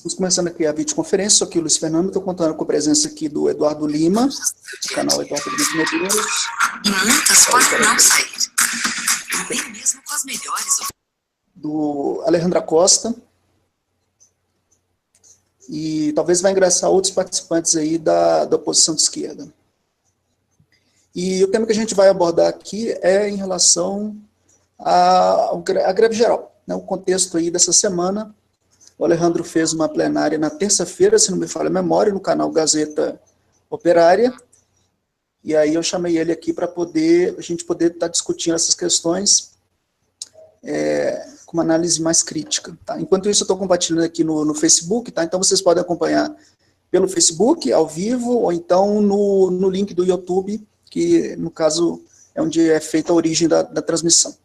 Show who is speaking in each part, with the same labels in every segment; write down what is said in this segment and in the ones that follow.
Speaker 1: Estamos começando aqui a videoconferência, sou aqui o Luiz Fernando, estou contando com a presença aqui do Eduardo Lima, do canal Eduardo Lima Medeiros.
Speaker 2: E muitas podem não sair. Nem mesmo com as melhores.
Speaker 1: Do Alejandra Costa. E talvez vai ingressar outros participantes aí da oposição de esquerda. E o tema que a gente vai abordar aqui é em relação à greve geral, né, o contexto aí dessa semana. O Alejandro fez uma plenária na terça-feira, se não me falha a memória, no canal Gazeta Operária, e aí eu chamei ele aqui para a gente poder estar discutindo essas questões com uma análise mais crítica. Tá? Enquanto isso, eu estou compartilhando aqui no Facebook, tá? Então vocês podem acompanhar pelo Facebook, ao vivo, ou então no link do YouTube, que no caso é onde é feita a origem da transmissão.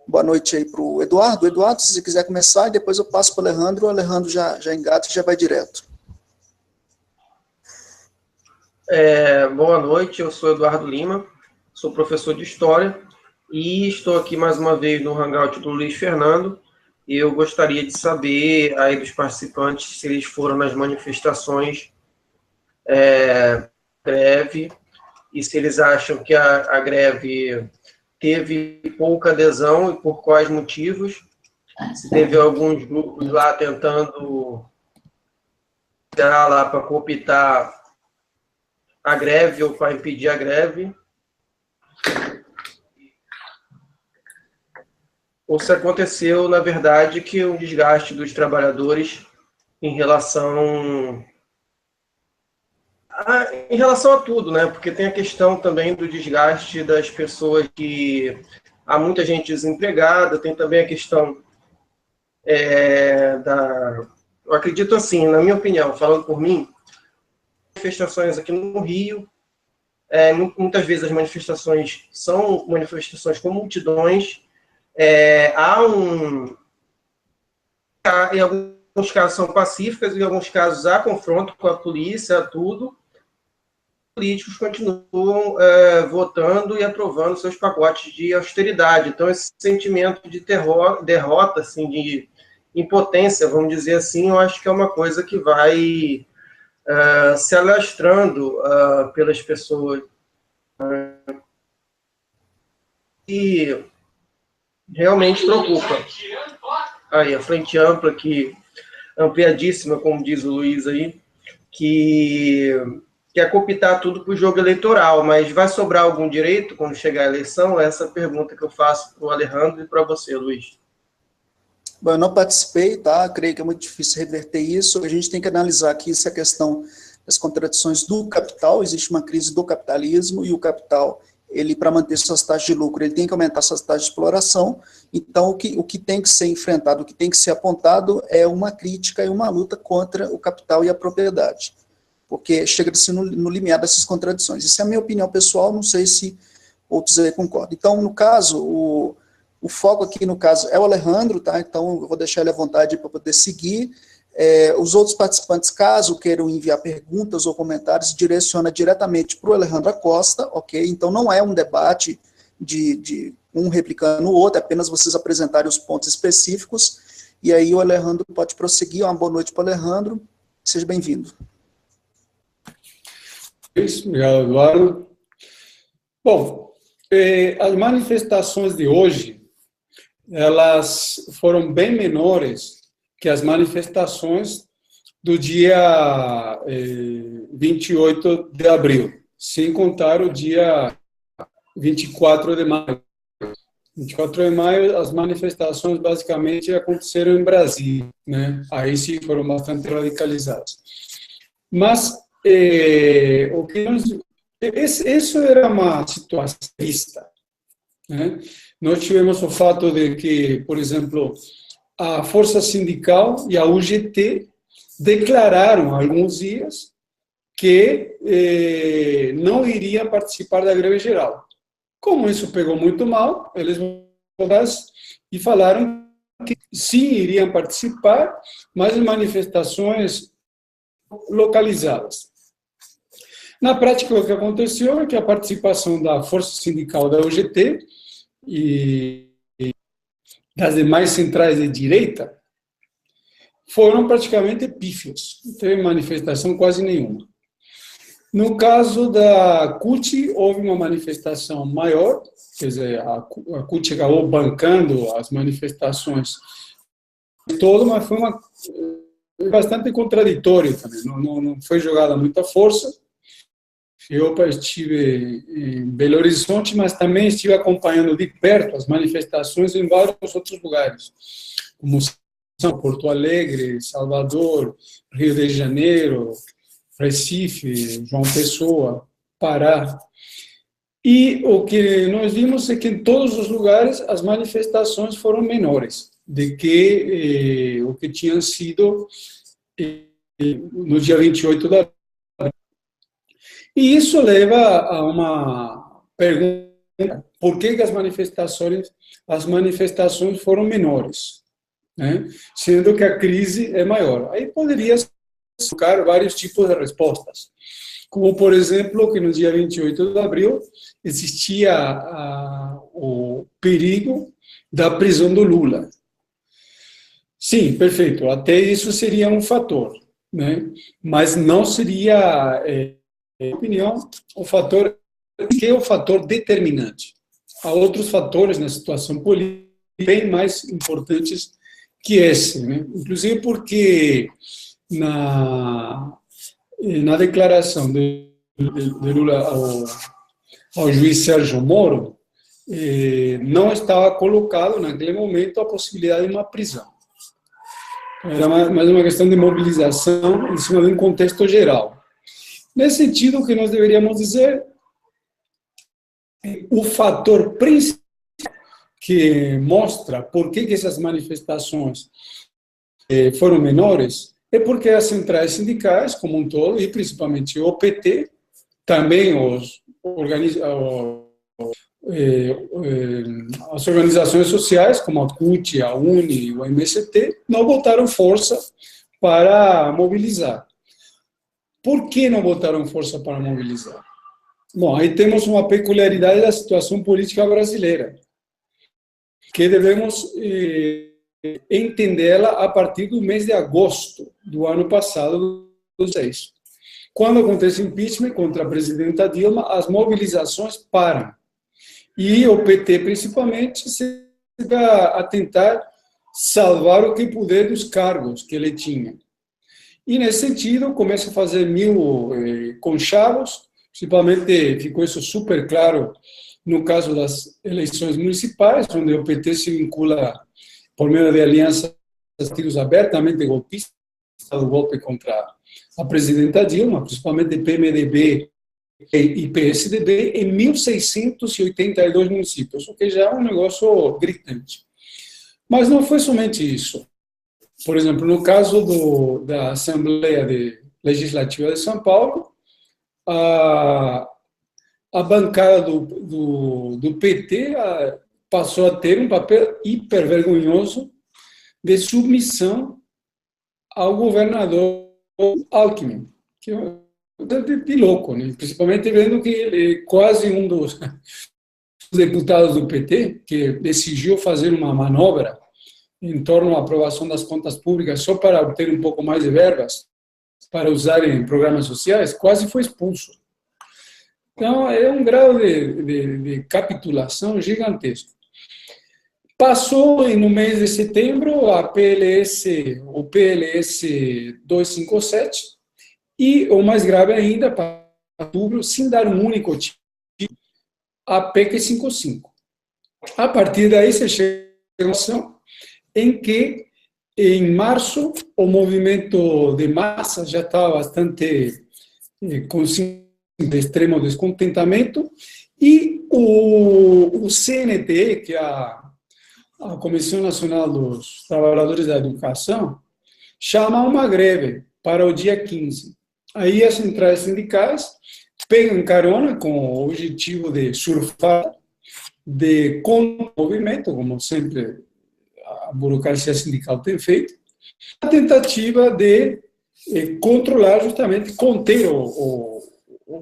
Speaker 1: Boa noite aí para o Eduardo. Eduardo, se você quiser começar, e depois eu passo para o Alejandro já engata e já vai direto.
Speaker 3: Boa noite, eu sou Eduardo Lima, sou professor de História, e estou aqui mais uma vez no Hangout do Luiz Fernando, e eu gostaria de saber aí dos participantes se eles foram nas manifestações greve, e se eles acham que a greve teve pouca adesão e por quais motivos, se teve alguns grupos lá tentando lá para cooptar a greve ou para impedir a greve, ou se aconteceu, na verdade, que um desgaste dos trabalhadores em relação a tudo, né? Porque tem a questão também do desgaste das pessoas que há muita gente desempregada, tem também a questão eu acredito assim, na minha opinião, falando por mim, manifestações aqui no Rio, muitas vezes as manifestações são manifestações com multidões, em alguns casos são pacíficas, em alguns casos há confronto com a polícia, tudo. Políticos continuam votando e aprovando seus pacotes de austeridade. Então, esse sentimento de derrota, assim, de impotência, vamos dizer assim, eu acho que é uma coisa que vai se alastrando pelas pessoas. E realmente preocupa. Aí, a frente ampla, ampliadíssima, como diz o Luiz aí, que quer cooptar tudo para o jogo eleitoral, mas vai sobrar algum direito quando chegar a eleição? Essa é a pergunta que eu faço para o Alejandro e para você, Luiz.
Speaker 1: Bom, eu não participei, tá? Creio que é muito difícil reverter isso. A gente tem que analisar aqui essa questão das contradições do capital. Existe uma crise do capitalismo e o capital, ele, para manter suas taxas de lucro, ele tem que aumentar suas taxas de exploração. Então, o que tem que ser enfrentado, o que tem que ser apontado é uma crítica e uma luta contra o capital e a propriedade, porque chega-se no limiar dessas contradições. Isso é a minha opinião pessoal, não sei se outros aí concordam. Então, no caso, o foco aqui, no caso, é o Alejandro, tá? Então, eu vou deixar ele à vontade para poder seguir. Os outros participantes, caso queiram enviar perguntas ou comentários, direciona diretamente para o Alejandro Costa, ok? Então, não é um debate de um replicando o outro, é apenas vocês apresentarem os pontos específicos, e aí o Alejandro pode prosseguir. Uma boa noite para o Alejandro, seja bem-vindo.
Speaker 4: Obrigado, Eduardo. Bom, as manifestações de hoje, elas foram bem menores que as manifestações do dia 28 de abril, sem contar o dia 24 de maio. 24 de maio, as manifestações basicamente aconteceram em Brasília, né? Aí sim foram bastante radicalizadas. Mas isso era uma situação vista, né? Nós tivemos o fato de que, por exemplo, a Força Sindical e a UGT declararam há alguns dias que não iriam participar da greve geral. Como isso pegou muito mal, eles e falaram que sim, iriam participar, mas em manifestações localizadas. Na prática, o que aconteceu é que a participação da Força Sindical da UGT e das demais centrais de direita foram praticamente pífios, não teve manifestação quase nenhuma. No caso da CUT, houve uma manifestação maior, quer dizer, a CUT acabou bancando as manifestações todas, mas foi bastante contraditório também, não foi jogada muita força. Eu estive em Belo Horizonte, mas também estive acompanhando de perto as manifestações em vários outros lugares, como Porto Alegre, Salvador, Rio de Janeiro, Recife, João Pessoa, Pará. E o que nós vimos é que em todos os lugares as manifestações foram menores do que o que tinham sido no dia 28 de abril. E isso leva a uma pergunta: por que as manifestações foram menores, né? Sendo que a crise é maior? Aí poderia colocar vários tipos de respostas, como, por exemplo, que no dia 28 de abril existia o perigo da prisão do Lula. Sim, perfeito, até isso seria um fator, né? Mas não seria, na minha opinião, o fator que é o fator determinante. Há outros fatores na situação política bem mais importantes que esse, né? Inclusive porque na declaração de Lula ao juiz Sérgio Moro, não estava colocado naquele momento a possibilidade de uma prisão. Era mais uma questão de mobilização em cima de um contexto geral. Nesse sentido, o que nós deveríamos dizer, o fator principal que mostra por que essas manifestações foram menores é porque as centrais sindicais, como um todo, e principalmente o PT, também as organizações sociais, como a CUT, a UNE e o MST, não botaram força para mobilizar. Por que não botaram força para mobilizar? Bom, aí temos uma peculiaridade da situação política brasileira, que devemos entendê-la a partir do mês de agosto do ano passado, 2006. Quando acontece impeachment contra a presidenta Dilma, as mobilizações param. E o PT, principalmente, se a tentar salvar o que puder dos cargos que ele tinha. E, nesse sentido, começa a fazer mil conchavos, principalmente ficou isso super claro no caso das eleições municipais, onde o PT se vincula por meio de alianças partidos abertamente golpistas, do golpe contra a presidenta Dilma, principalmente PMDB e PSDB, em 1.682 municípios, o que já é um negócio gritante. Mas não foi somente isso. Por exemplo, no caso da Assembleia Legislativa de São Paulo, a bancada do PT passou a ter um papel hiper vergonhoso de submissão ao governador Alckmin, que é de louco, né? Principalmente vendo que ele, quase um dos deputados do PT, que decidiu fazer uma manobra em torno à aprovação das contas públicas só para obter um pouco mais de verbas para usar em programas sociais, quase foi expulso. Então, é um grau de capitulação gigantesco. Passou no mês de setembro o PLS 257, e, o mais grave ainda, para outubro, sem dar um único tipo, a PEC 55. A partir daí, se chega a situação em que, em março, o movimento de massa já estava bastante consciente de extremo descontentamento, e o CNT, que é a Comissão Nacional dos Trabalhadores da Educação, chama uma greve para o dia 15. Aí as centrais sindicais pegam carona com o objetivo de surfar de contra-movimento, como sempre a burocracia sindical tem feito, a tentativa de controlar, justamente, conter o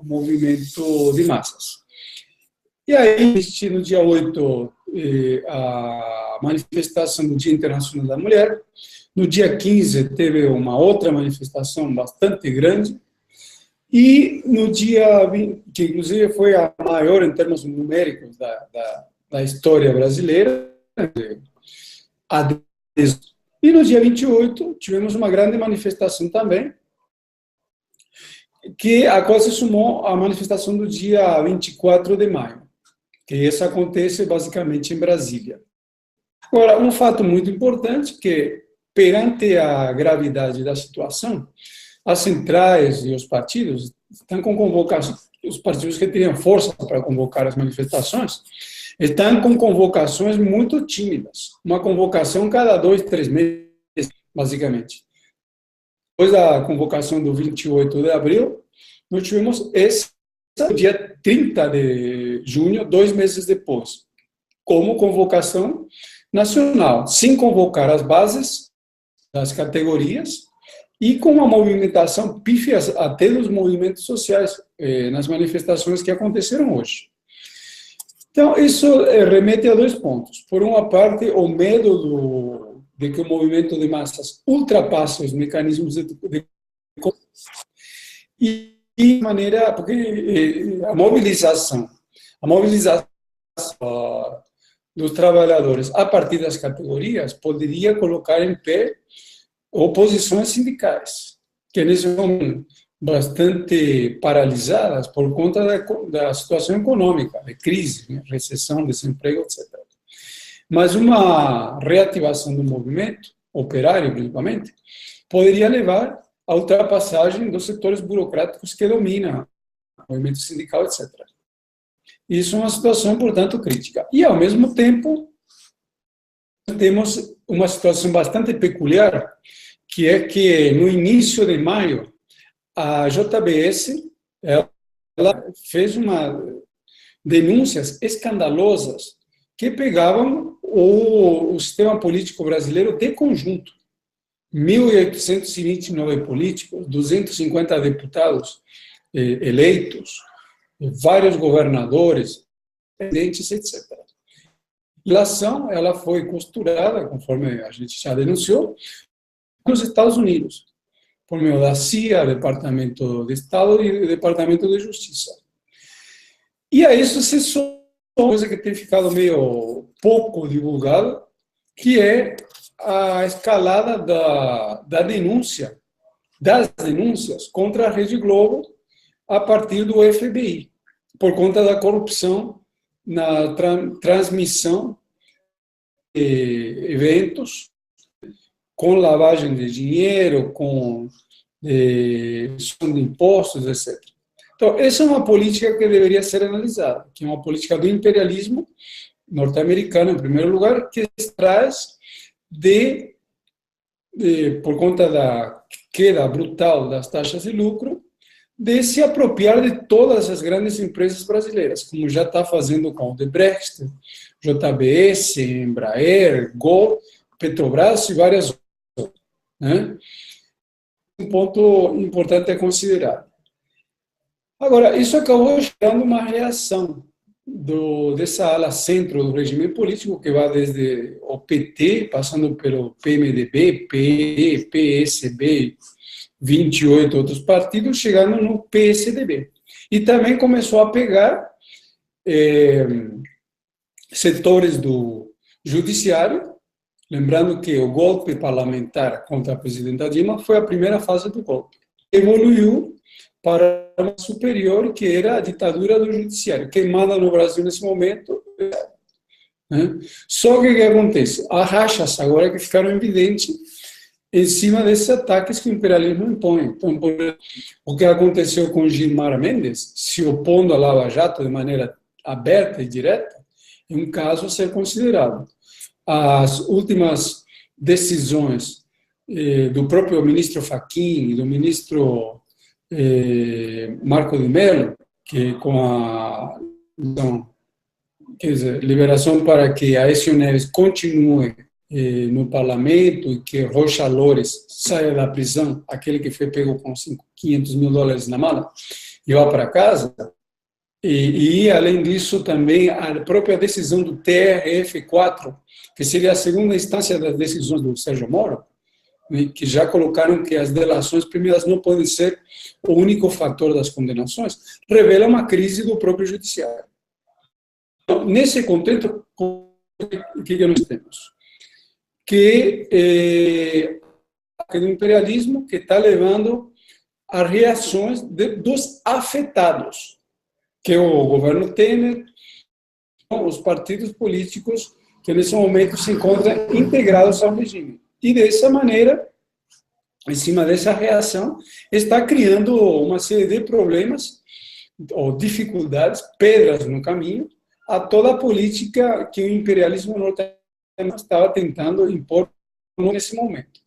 Speaker 4: movimento de massas. E aí, existe no dia 8 a manifestação do Dia Internacional da Mulher. No dia 15 teve uma outra manifestação bastante grande. E no dia 20, que inclusive foi a maior em termos numéricos da história brasileira, e no dia 28 tivemos uma grande manifestação também, a qual se sumou à manifestação do dia 24 de maio, que essa acontece basicamente em Brasília. Agora, um fato muito importante que, perante a gravidade da situação, as centrais e os partidos estão com convocações, os partidos que teriam força para convocar as manifestações, estão com convocações muito tímidas. Uma convocação cada 2, 3 meses, basicamente. Depois da convocação do 28 de abril, nós tivemos esse dia 30 de junho, 2 meses depois, como convocação nacional, sem convocar as bases das categorias e com uma movimentação pífia até dos movimentos sociais nas manifestações que aconteceram hoje. Então, isso remete a 2 pontos. Por uma parte, o medo de que o movimento de massas ultrapasse os mecanismos de e maneira, porque a mobilização dos trabalhadores a partir das categorias poderia colocar em pé oposições sindicais, que nesse momento bastante paralisadas por conta da situação econômica, de crise, né, recessão, desemprego, etc. Mas uma reativação do movimento, operário principalmente, poderia levar à ultrapassagem dos setores burocráticos que dominam o movimento sindical, etc. Isso é uma situação, portanto, crítica. E, ao mesmo tempo, temos uma situação bastante peculiar, que é que, no início de maio, a JBS ela fez denúncias escandalosas que pegavam o sistema político brasileiro de conjunto. 1.829 políticos, 250 deputados eleitos, vários governadores, presidentes, etc. A ação ela foi costurada, conforme a gente já denunciou, nos Estados Unidos, por meio da CIA, Departamento de Estado e Departamento de Justiça. E a isso se soma uma coisa que tem ficado meio pouco divulgada, que é a escalada das denúncias contra a Rede Globo a partir do FBI, por conta da corrupção na transmissão de eventos com lavagem de dinheiro, com de impostos, etc. Então, essa é uma política que deveria ser analisada, que é uma política do imperialismo norte-americano, em primeiro lugar, que traz por conta da queda brutal das taxas de lucro, de se apropriar de todas as grandes empresas brasileiras, como já está fazendo com o Odebrecht, JBS, Embraer, Gol, Petrobras e várias outras. Né? Um ponto importante a considerar. Agora, isso acabou gerando uma reação dessa ala centro do regime político, que vai desde o PT, passando pelo PMDB, PE, PSB, 28 outros partidos, chegando no PSDB. E também começou a pegar setores do judiciário, lembrando que o golpe parlamentar contra a presidenta Dilma foi a primeira fase do golpe. Evoluiu para uma superior, que era a ditadura do judiciário. Quem manda no Brasil nesse momento. Né? Só que o que acontece? Há rachas agora que ficaram evidentes em cima desses ataques que o imperialismo impõe. Então, o que aconteceu com Gilmar Mendes, se opondo à Lava Jato de maneira aberta e direta, é um caso a ser considerado. As últimas decisões do próprio ministro Fachin e do ministro Marco de Mello, que com a liberação para que Aécio Neves continue no parlamento e que Rocha Lores saia da prisão, aquele que foi pego com $500 mil na mala, e vá para casa, E, além disso, também a própria decisão do TRF4, que seria a segunda instância das decisões do Sérgio Moro, que já colocaram que as delações premiadas não podem ser o único fator das condenações, revela uma crise do próprio judiciário. Então, nesse contexto, o que nós temos? Que o imperialismo que está levando a reações dos afetados, que é o governo Temer, os partidos políticos que nesse momento se encontram integrados ao regime. E dessa maneira, em cima dessa reação, está criando uma série de problemas ou dificuldades, pedras no caminho, a toda a política que o imperialismo norte-americano estava tentando impor nesse momento.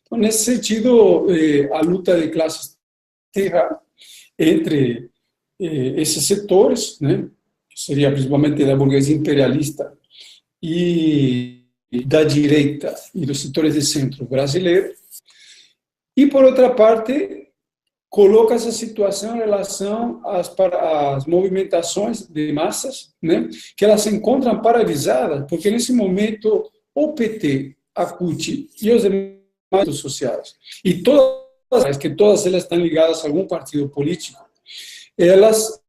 Speaker 4: Então, nesse sentido, a luta de classes terá entre esses setores, né, que seria principalmente da burguesia imperialista e da direita e dos setores de centro brasileiro, e, por outra parte, coloca essa situação em relação às movimentações de massas, né, que elas se encontram paralisadas, porque nesse momento o PT, a CUT e os demais sociais, e todas elas estão ligadas a algum partido político, elas,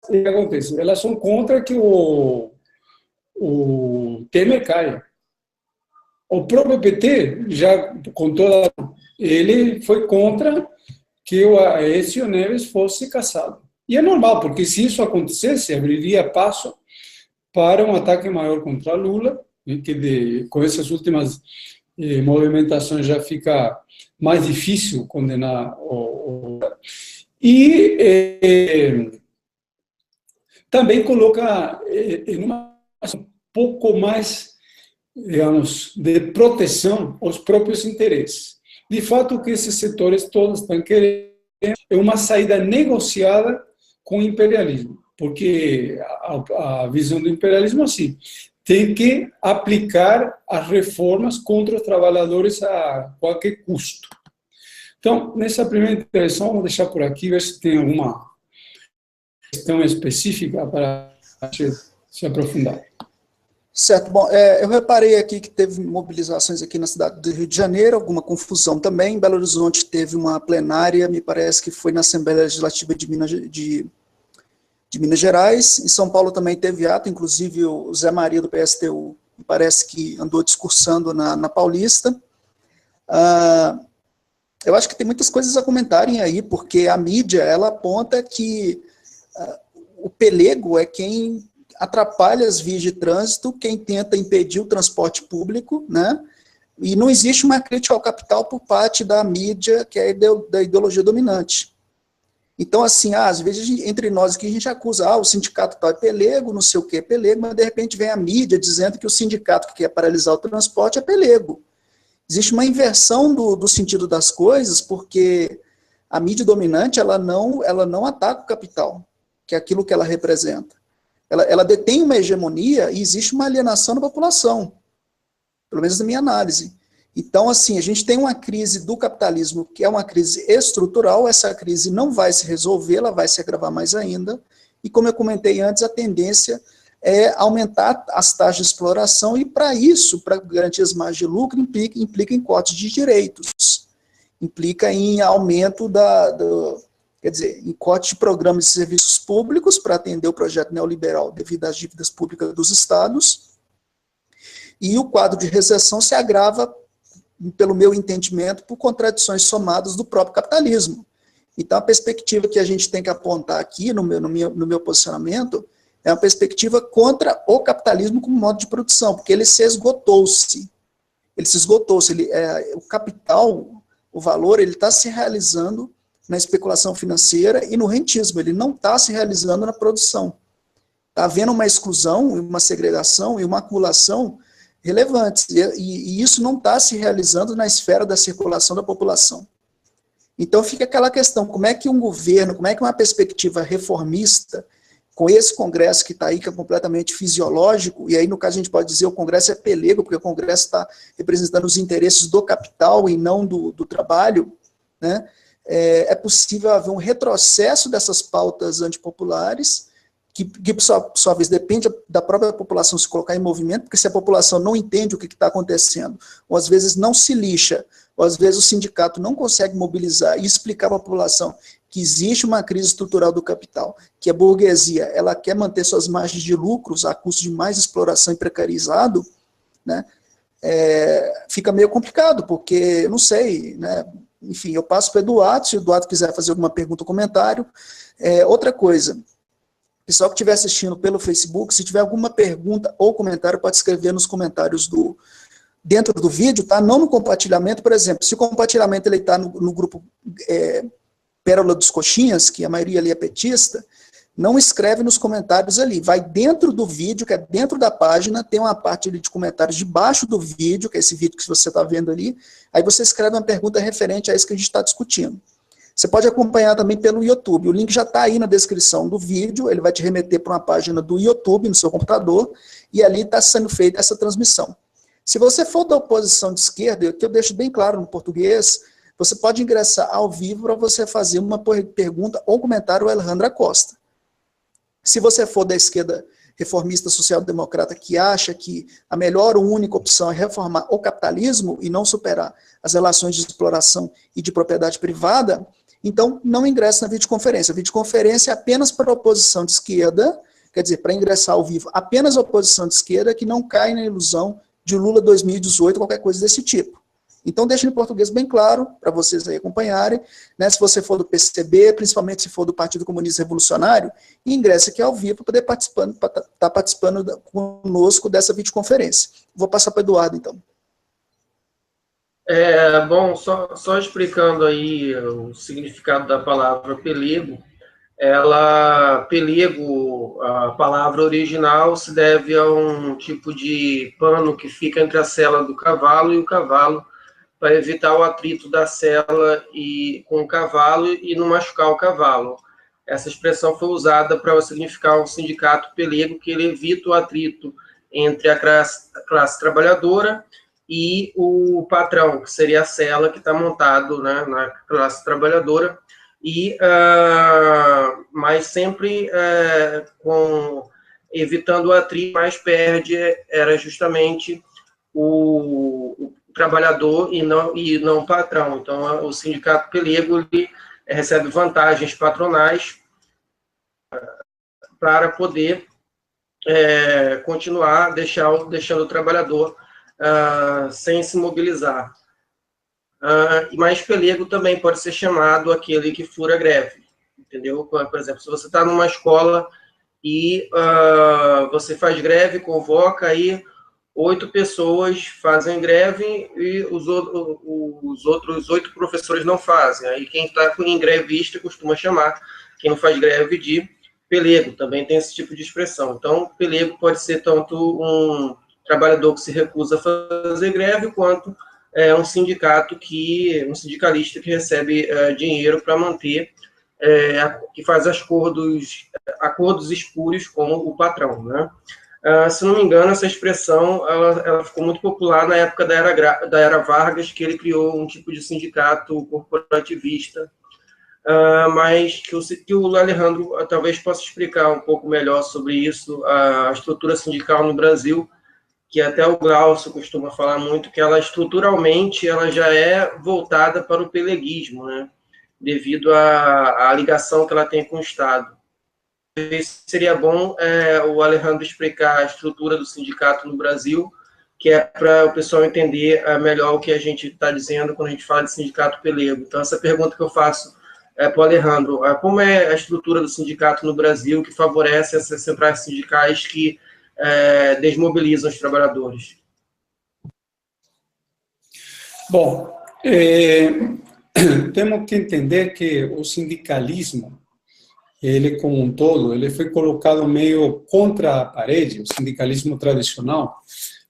Speaker 4: o que acontece? Elas são contra que o Temer caia. O próprio PT, já com toda, ele foi contra que o Aécio Neves fosse cassado. E é normal, porque se isso acontecesse, abriria passo para um ataque maior contra Lula, que com essas últimas movimentações já fica mais difícil condenar o e também coloca em uma um pouco mais, digamos, de proteção aos próprios interesses. De fato, o que esses setores todos estão querendo é uma saída negociada com o imperialismo, porque a visão do imperialismo é assim, tem que aplicar as reformas contra os trabalhadores a qualquer custo. Então, nessa primeira intervenção, vamos deixar por aqui, ver se tem alguma questão específica para se aprofundar.
Speaker 1: Certo, bom, eu reparei aqui que teve mobilizações aqui na cidade do Rio de Janeiro, alguma confusão também. Em Belo Horizonte teve uma plenária, me parece que foi na Assembleia Legislativa de Minas Gerais. Em São Paulo também teve ato, inclusive o Zé Maria do PSTU, me parece que andou discursando na Paulista. Eu acho que tem muitas coisas a comentarem aí, porque a mídia, ela aponta que o pelego é quem atrapalha as vias de trânsito, quem tenta impedir o transporte público, né? E não existe uma crítica ao capital por parte da mídia, que é da ideologia dominante. Então, assim, às vezes, entre nós aqui, a gente acusa, o sindicato tal é pelego, não sei o que é pelego, mas de repente vem a mídia dizendo que o sindicato que quer paralisar o transporte é pelego. Existe uma inversão do sentido das coisas, porque a mídia dominante, ela não ataca o capital, que é aquilo que ela representa. Ela detém uma hegemonia e existe uma alienação da população, pelo menos na minha análise. Então, assim, a gente tem uma crise do capitalismo, que é uma crise estrutural, essa crise não vai se resolver, ela vai se agravar mais ainda, e como eu comentei antes, a tendência é aumentar as taxas de exploração, e para isso, para garantir as margens de lucro, implica em cortes de direitos, implica em aumento quer dizer, em corte de programas de serviços públicos para atender o projeto neoliberal devido às dívidas públicas dos estados, e o quadro de recessão se agrava, pelo meu entendimento, por contradições somadas do próprio capitalismo. Então, a perspectiva que a gente tem que apontar aqui, no meu posicionamento, é uma perspectiva contra o capitalismo como modo de produção, porque ele se esgotou-se. O capital, o valor, ele está se realizando na especulação financeira e no rentismo, ele não está se realizando na produção. Está havendo uma exclusão, uma segregação e uma acumulação relevantes, e isso não está se realizando na esfera da circulação da população. Então fica aquela questão, como é que um governo, como é que uma perspectiva reformista, com esse Congresso que está aí, que é completamente fisiológico, e aí no caso a gente pode dizer o Congresso é pelego, porque o Congresso está representando os interesses do capital e não do trabalho, né? É possível haver um retrocesso dessas pautas antipopulares, que por sua vez depende da própria população se colocar em movimento, porque se a população não entende o que está acontecendo, ou às vezes não se lixa, ou às vezes o sindicato não consegue mobilizar e explicar para a população que existe uma crise estrutural do capital, que a burguesia ela quer manter suas margens de lucros a custo de mais exploração e precarizado, né, fica meio complicado, porque, eu não sei, né, enfim, eu passo para o Eduardo, se o Eduardo quiser fazer alguma pergunta ou comentário. Outra coisa, pessoal que estiver assistindo pelo Facebook, se tiver alguma pergunta ou comentário, pode escrever nos comentários dentro do vídeo, tá? Não no compartilhamento, por exemplo, se o compartilhamento está no grupo Pérola dos Coxinhas, que a maioria ali é petista, não escreve nos comentários ali, vai dentro do vídeo, que é dentro da página, tem uma parte ali de comentários debaixo do vídeo, que é esse vídeo que você está vendo ali, aí você escreve uma pergunta referente a isso que a gente está discutindo. Você pode acompanhar também pelo YouTube, o link já está aí na descrição do vídeo, ele vai te remeter para uma página do YouTube no seu computador, e ali está sendo feita essa transmissão. Se você for da oposição de esquerda, que eu deixo bem claro no português, você pode ingressar ao vivo para você fazer uma pergunta ou comentário ao Alejandro Costa. Se você for da esquerda reformista social-democrata que acha que a melhor ou única opção é reformar o capitalismo e não superar as relações de exploração e de propriedade privada, então não ingresse na videoconferência. A videoconferência é apenas para a oposição de esquerda, quer dizer, para ingressar ao vivo, apenas a oposição de esquerda que não cai na ilusão de Lula 2018, qualquer coisa desse tipo. Então, deixa em português bem claro, para vocês aí acompanharem, né, se você for do PCB, principalmente se for do Partido Comunista Revolucionário, ingresse aqui ao vivo para poder estar participando conosco dessa videoconferência. Vou passar para o Eduardo, então.
Speaker 3: Bom, só explicando aí o significado da palavra pelego, pelego, a palavra original se deve a um tipo de pano que fica entre a sela do cavalo e o cavalo, para evitar o atrito da sela com o cavalo e não machucar o cavalo. Essa expressão foi usada para significar um sindicato pelego, que ele evita o atrito entre a classe trabalhadora e o patrão, que seria a sela que está montado, né, na classe trabalhadora, mas sempre evitando o atrito, mais perde era justamente o trabalhador e não o patrão. Então, o sindicato pelego ele recebe vantagens patronais para poder continuar deixando o trabalhador sem se mobilizar. Mas pelego também pode ser chamado aquele que fura greve, entendeu? Por exemplo, se você está numa escola e você faz greve, convoca aí 8 pessoas fazem greve e os outros 8 professores não fazem. Aí quem está em grevista costuma chamar quem não faz greve de pelego, também tem esse tipo de expressão. Então, pelego pode ser tanto um trabalhador que se recusa a fazer greve, quanto um sindicalista que recebe dinheiro para manter, que faz acordos espúrios com o patrão, né? Se não me engano, essa expressão ela ficou muito popular na época da Era Vargas, que ele criou um tipo de sindicato corporativista, mas que o Alejandro talvez possa explicar um pouco melhor sobre isso, a estrutura sindical no Brasil, que até o Glaucio costuma falar muito, que ela estruturalmente ela já é voltada para o peleguismo, né, devido à ligação que ela tem com o Estado. Seria bom o Alejandro explicar a estrutura do sindicato no Brasil, que é para o pessoal entender melhor o que a gente está dizendo quando a gente fala de sindicato pelego. Então, essa pergunta que eu faço para o Alejandro: como é a estrutura do sindicato no Brasil que favorece essas centrais sindicais que desmobilizam os trabalhadores?
Speaker 4: Bom, temos que entender que o sindicalismo, ele como um todo, ele foi colocado meio contra a parede, o sindicalismo tradicional,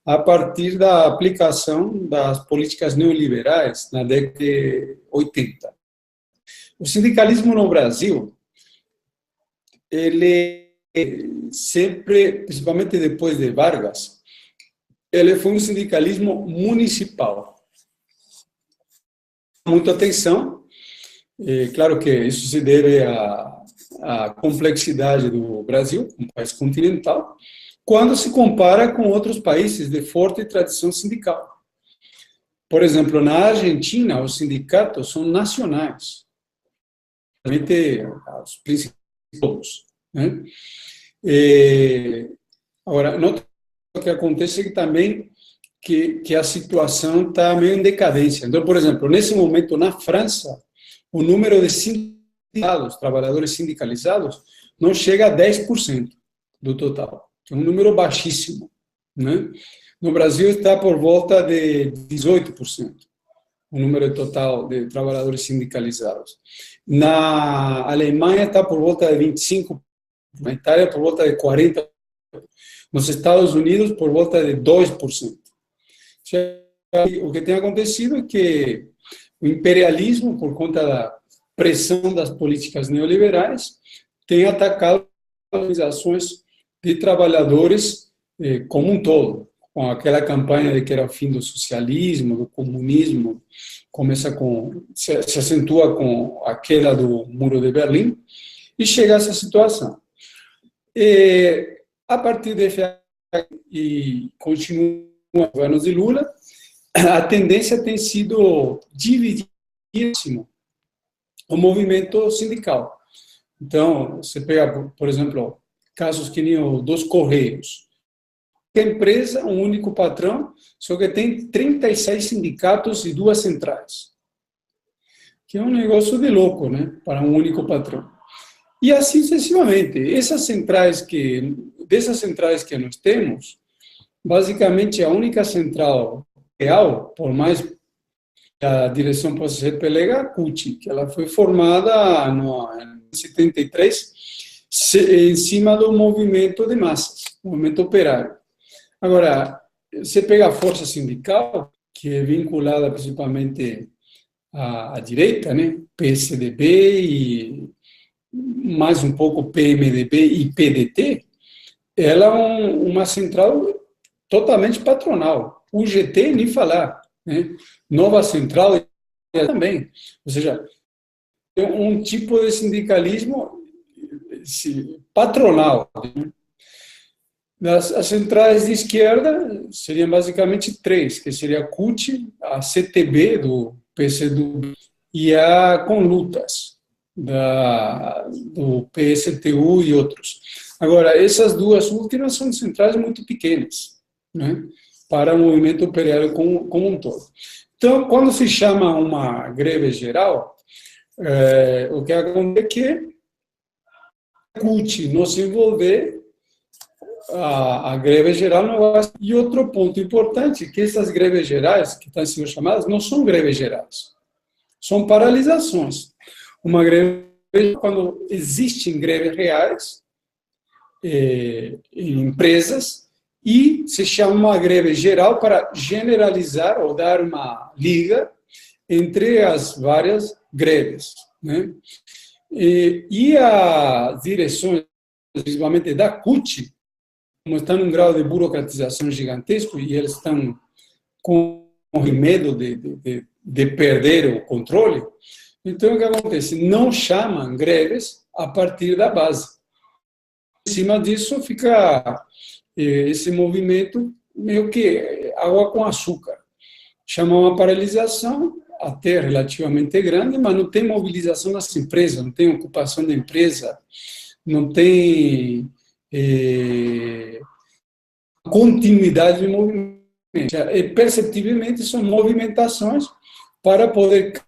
Speaker 4: a partir da aplicação das políticas neoliberais na década de 80. O sindicalismo no Brasil, ele sempre, principalmente depois de Vargas, ele foi um sindicalismo municipal. Muita atenção, claro que isso se deve a complexidade do Brasil, um país continental, quando se compara com outros países de forte tradição sindical. Por exemplo, na Argentina, os sindicatos são nacionais, realmente os principais, né? Agora, o que acontece é que também que a situação está meio em decadência. Então, por exemplo, nesse momento na França, o número de sindicalizados, trabalhadores sindicalizados, não chega a 10% do total. É um número baixíssimo, né? No Brasil está por volta de 18%, o número total de trabalhadores sindicalizados. Na Alemanha está por volta de 25%, na Itália por volta de 40%, nos Estados Unidos por volta de 2%. O que tem acontecido é que o imperialismo, por conta da pressão das políticas neoliberais, tem atacado as organizações de trabalhadores como um todo, com aquela campanha de que era o fim do socialismo, do comunismo, se acentua com a queda do Muro de Berlim, e chega a essa situação. A partir de e continua os governos de Lula, a tendência tem sido dividir o movimento sindical. Então, você pega, por exemplo, casos que nem o dos Correios. A empresa, um único patrão, só que tem 36 sindicatos e 2 centrais. Que é um negócio de louco, né, para um único patrão. E assim sucessivamente. Dessas centrais que nós temos, basicamente a única central real, por mais que a direção possa ser pelega, a CUT, que ela foi formada em 73, em cima do movimento de massas, movimento operário. Agora, você pega a força sindical, que é vinculada principalmente à direita, né, PSDB e mais um pouco PMDB e PDT, ela é uma central totalmente patronal. O GT, nem falar, né? Nova Central também. Ou seja, é um tipo de sindicalismo patronal. As centrais de esquerda seriam basicamente 3, que seria a CUT, a CTB, do PCdoB, e a Conlutas, do PSTU e outros. Agora, essas 2 últimas são centrais muito pequenas, né, para o movimento operário como um todo. Então, quando se chama uma greve geral, o que acontece é que a CUT não se envolver, a greve geral não vai. E outro ponto importante é que essas greves gerais, que estão sendo chamadas, não são greves gerais, são paralisações. Uma greve, quando existem greves reais em empresas, e se chama uma greve geral para generalizar ou dar uma liga entre as várias greves, né? E as direções, principalmente da CUT, como estão num grau de burocratização gigantesco e eles estão com medo de perder o controle, então o que acontece? Não chamam greves a partir da base. Em cima disso fica esse movimento meio que água com açúcar. Chama uma paralisação até relativamente grande, mas não tem mobilização das empresas, não tem ocupação da empresa, não tem continuidade de movimento. E perceptivelmente são movimentações para poder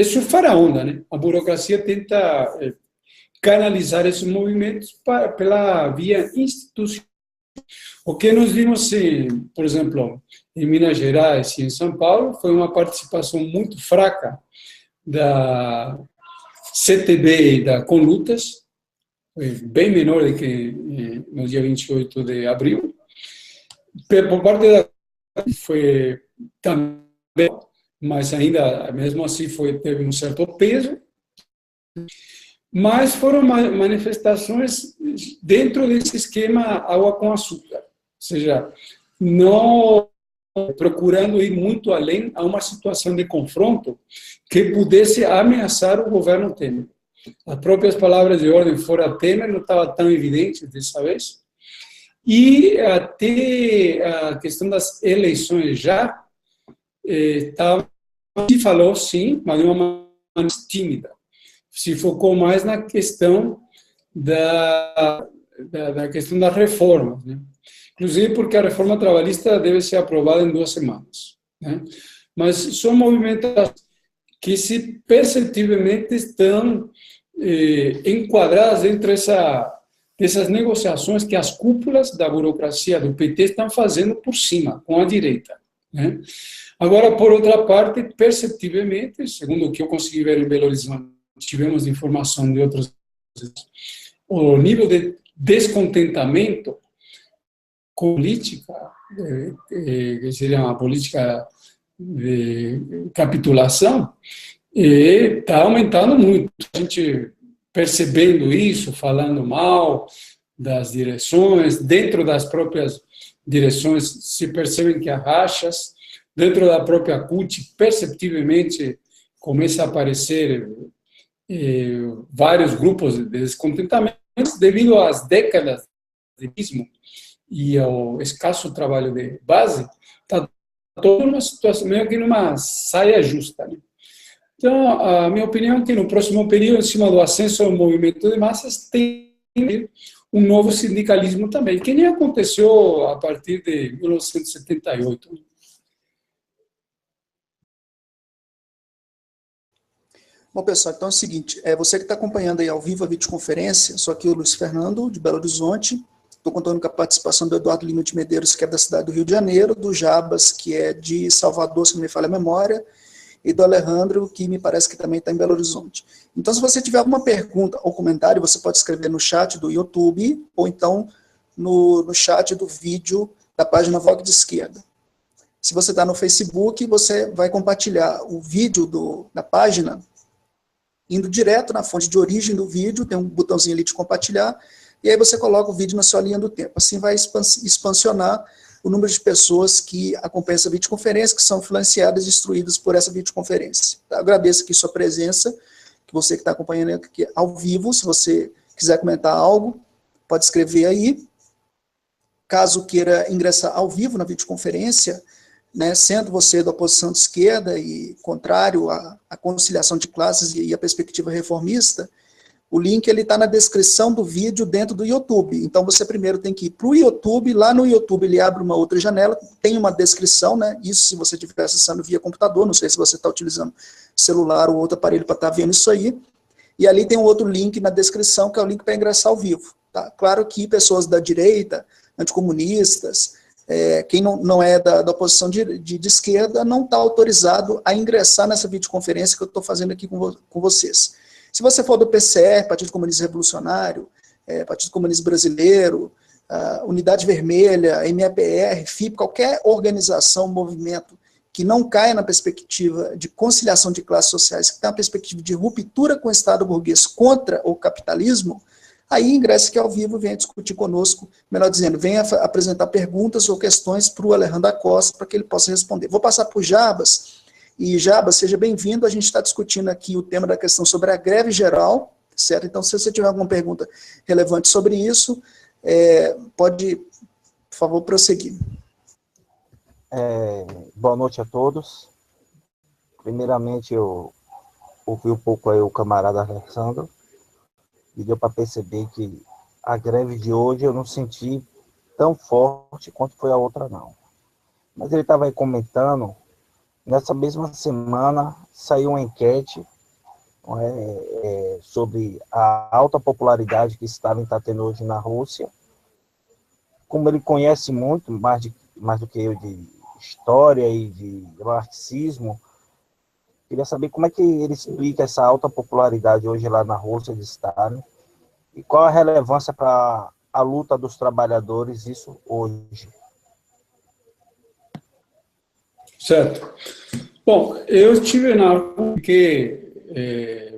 Speaker 4: surfar a onda, né? A burocracia tenta canalizar esses movimentos pela via institucional. O que nós vimos, por exemplo, em Minas Gerais e em São Paulo, foi uma participação muito fraca da CTB e da Conlutas, bem menor do que no dia 28 de abril. Por parte da foi também, mas ainda, mesmo assim, teve um certo peso. Mas foram manifestações dentro desse esquema água com açúcar, ou seja, não procurando ir muito além a uma situação de confronto que pudesse ameaçar o governo Temer. As próprias palavras de ordem fora Temer não estavam tão evidentes dessa vez. E até a questão das eleições já se falou, sim, mas de uma maneira mais tímida. Se focou mais na questão da questão das reformas, né? Inclusive porque a reforma trabalhista deve ser aprovada em 2 semanas, né? Mas são movimentos que se perceptivelmente estão enquadradas entre dessas negociações que as cúpulas da burocracia do PT estão fazendo por cima, com a direita, né? Agora, por outra parte, perceptivelmente, segundo o que eu consegui ver em Belo Horizonte, tivemos informação de outros, o nível de descontentamento com política, que seria uma política de capitulação, está aumentando muito. A gente percebendo isso, falando mal das direções, dentro das próprias direções se percebem que há rachas, dentro da própria CUT, perceptivelmente, começa a aparecer vários grupos de descontentamento devido às décadas de ativismo e ao escasso trabalho de base, está toda uma situação meio que numa saia justa, né? Então, a minha opinião é que no próximo período, em cima do ascenso ao movimento de massas, tem um novo sindicalismo também, que nem aconteceu a partir de 1978.
Speaker 1: Bom, pessoal, então é o seguinte, você que está acompanhando aí ao vivo a videoconferência, sou aqui o Luiz Fernando, de Belo Horizonte, estou contando com a participação do Eduardo Lima de Medeiros, que é da cidade do Rio de Janeiro, do Jabas, que é de Salvador, se não me falha a memória, e do Alejandro, que me parece que também está em Belo Horizonte. Então, se você tiver alguma pergunta ou comentário, você pode escrever no chat do YouTube, ou então no chat do vídeo da página Vogue de Esquerda. Se você está no Facebook, você vai compartilhar o vídeo da página, indo direto na fonte de origem do vídeo, tem um botãozinho ali de compartilhar, e aí você coloca o vídeo na sua linha do tempo. Assim vai expansionar o número de pessoas que acompanham essa videoconferência, que são influenciadas e instruídas por essa videoconferência. Tá? Agradeço aqui sua presença, que você que está acompanhando aqui ao vivo, se você quiser comentar algo, pode escrever aí. Caso queira ingressar ao vivo na videoconferência, né, sendo você da oposição de esquerda e contrário à conciliação de classes e à perspectiva reformista, o link está na descrição do vídeo dentro do YouTube. Então, você primeiro tem que ir para o YouTube, lá no YouTube ele abre uma outra janela, tem uma descrição, né, isso se você estiver acessando via computador, não sei se você está utilizando celular ou outro aparelho para estar vendo isso aí, e ali tem um outro link na descrição, que é o link para ingressar ao vivo. Tá? Claro que pessoas da direita, anticomunistas, quem não é da oposição de esquerda não está autorizado a ingressar nessa videoconferência que eu estou fazendo aqui com vocês. Se você for do PCR, Partido Comunista Revolucionário, Partido Comunista Brasileiro, Unidade Vermelha, MAPR, FIP, qualquer organização, movimento que não caia na perspectiva de conciliação de classes sociais, que tem uma perspectiva de ruptura com o Estado burguês contra o capitalismo, aí ingresse aqui ao vivo, venha discutir conosco, melhor dizendo, venha apresentar perguntas ou questões para o Alejandro Acosta, para que ele possa responder. Vou passar para o Jabas, e Jabas, seja bem-vindo, a gente está discutindo aqui o tema da questão sobre a greve geral, certo? Então, se você tiver alguma pergunta relevante sobre isso, pode, por favor, prosseguir.
Speaker 5: Boa noite a todos. Primeiramente, eu ouvi um pouco aí o camarada Alessandro, e deu para perceber que a greve de hoje eu não senti tão forte quanto foi a outra, não. Mas ele estava aí comentando, nessa mesma semana saiu uma enquete sobre a alta popularidade que Stalin está tendo hoje na Rússia. Como ele conhece muito, mais do que eu, de história e de marxismo, queria saber como é que ele explica essa alta popularidade hoje lá na Rússia de Stalin e qual a relevância para a luta dos trabalhadores isso hoje.
Speaker 4: Certo. Bom, eu estive na Rússia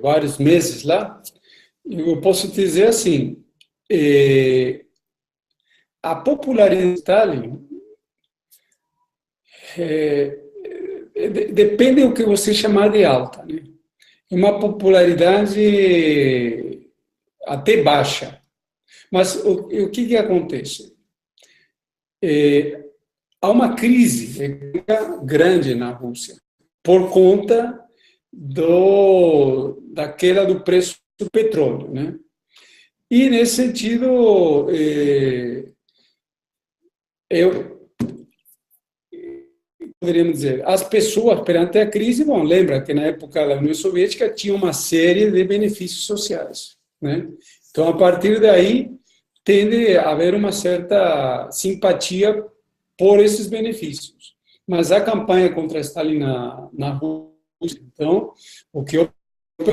Speaker 4: vários meses lá, e eu posso dizer assim, a popularidade de Stalin depende do que você chamar de alta, né? é uma popularidade até baixa. Mas o que acontece? Há uma crise econômica grande na Rússia por conta da queda do preço do petróleo, né? E, nesse sentido, poderíamos dizer, as pessoas, perante a crise, bom, lembra que na época da União Soviética tinha uma série de benefícios sociais, né? Então, a partir daí, tende a haver uma certa simpatia por esses benefícios. Mas a campanha contra Stalin na Rússia, então, o que eu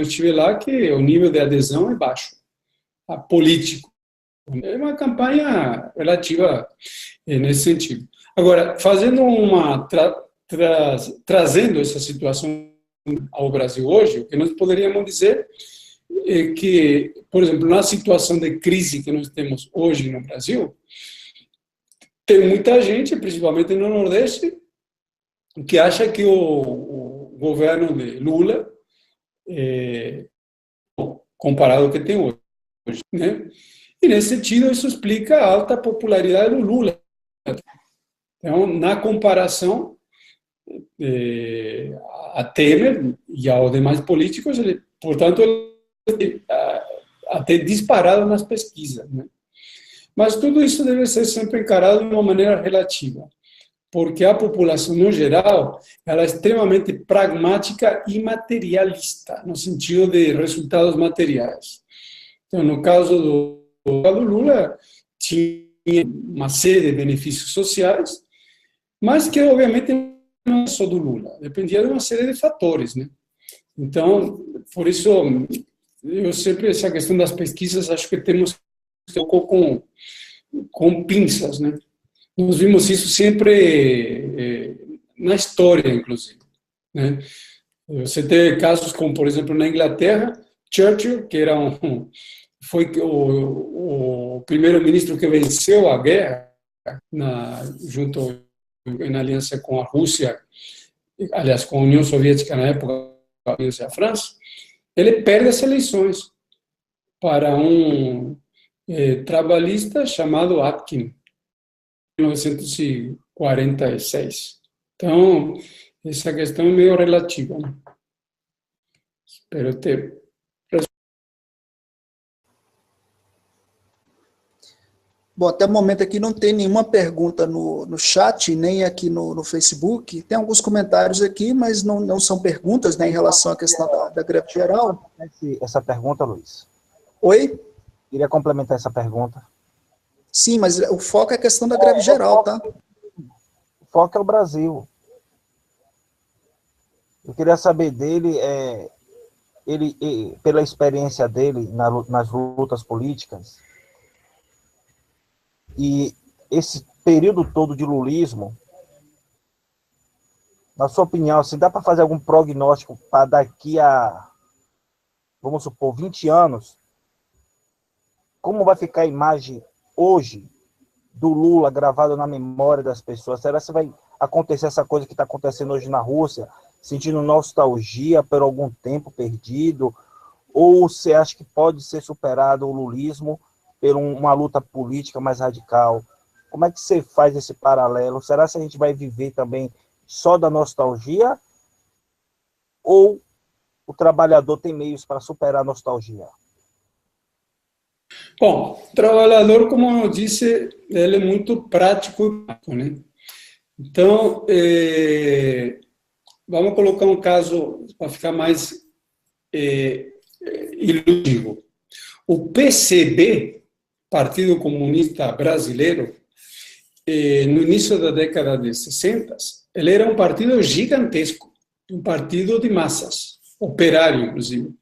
Speaker 4: estive lá é que o nível de adesão é baixo, político. É uma campanha relativa nesse sentido. Agora, fazendo trazendo essa situação ao Brasil hoje, o que nós poderíamos dizer é que, por exemplo, na situação de crise que nós temos hoje no Brasil, tem muita gente, principalmente no Nordeste, que acha que o governo de Lula, comparado ao que tem hoje, né? E, nesse sentido, isso explica a alta popularidade do Lula. Então, na comparação a Temer e aos demais políticos, ele, portanto, ele até disparado nas pesquisas, né? Mas tudo isso deve ser sempre encarado de uma maneira relativa, porque a população, no geral, ela é extremamente pragmática e materialista, no sentido de resultados materiais. Então, no caso do Lula, tinha uma série de benefícios sociais, mas que, obviamente, não é só do Lula, dependia de uma série de fatores, né? Então, por isso, eu sempre, essa questão das pesquisas, acho que temos que tocar com pinças, né? Nós vimos isso sempre na história, inclusive, né? Você tem casos como, por exemplo, na Inglaterra, Churchill, que era foi o primeiro-ministro que venceu a guerra, junto em aliança com a Rússia, aliás, com a União Soviética na época, a França, ele perde as eleições para um trabalhista chamado Atkin, em 1946. Então, essa questão é meio relativa, né? Espero ter.
Speaker 1: Bom, até o momento aqui não tem nenhuma pergunta no chat, nem aqui no Facebook. Tem alguns comentários aqui, mas não são perguntas, né, em relação à questão da greve geral.
Speaker 5: Essa pergunta, Luiz.
Speaker 1: Oi?
Speaker 5: Queria complementar essa pergunta.
Speaker 1: Sim, mas o foco é a questão da greve geral, tá?
Speaker 5: O foco é o Brasil. Eu queria saber dele, pela experiência dele nas lutas políticas, e esse período todo de lulismo, na sua opinião, assim, dá para fazer algum prognóstico para daqui a, vamos supor, 20 anos? Como vai ficar a imagem hoje do Lula gravada na memória das pessoas? Será que vai acontecer essa coisa que está acontecendo hoje na Rússia, sentindo nostalgia por algum tempo perdido? Ou você acha que pode ser superado o lulismo por uma luta política mais radical? Como é que você faz esse paralelo? Será que a gente vai viver também só da nostalgia? Ou o trabalhador tem meios para superar a nostalgia?
Speaker 4: Bom, o trabalhador, como eu disse, ele é muito prático, né? Então, vamos colocar um caso para ficar mais ilutivo. O PCB, Partido Comunista Brasileiro, no início da década de 60, ele era um partido gigantesco, um partido de massas, operário, inclusive,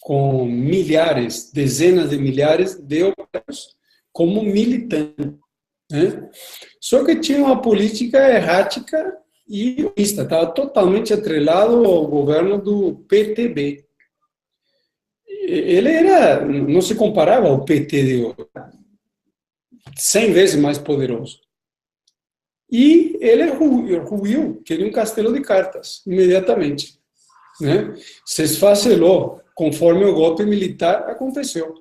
Speaker 4: com milhares, dezenas de milhares de operários como militantes, né? Só que tinha uma política errática e estava totalmente atrelado ao governo do PTB. Ele não se comparava ao PT de hoje, 100 vezes mais poderoso. E ele ruiu, queria um castelo de cartas, imediatamente. né, se esfacelou conforme o golpe militar aconteceu,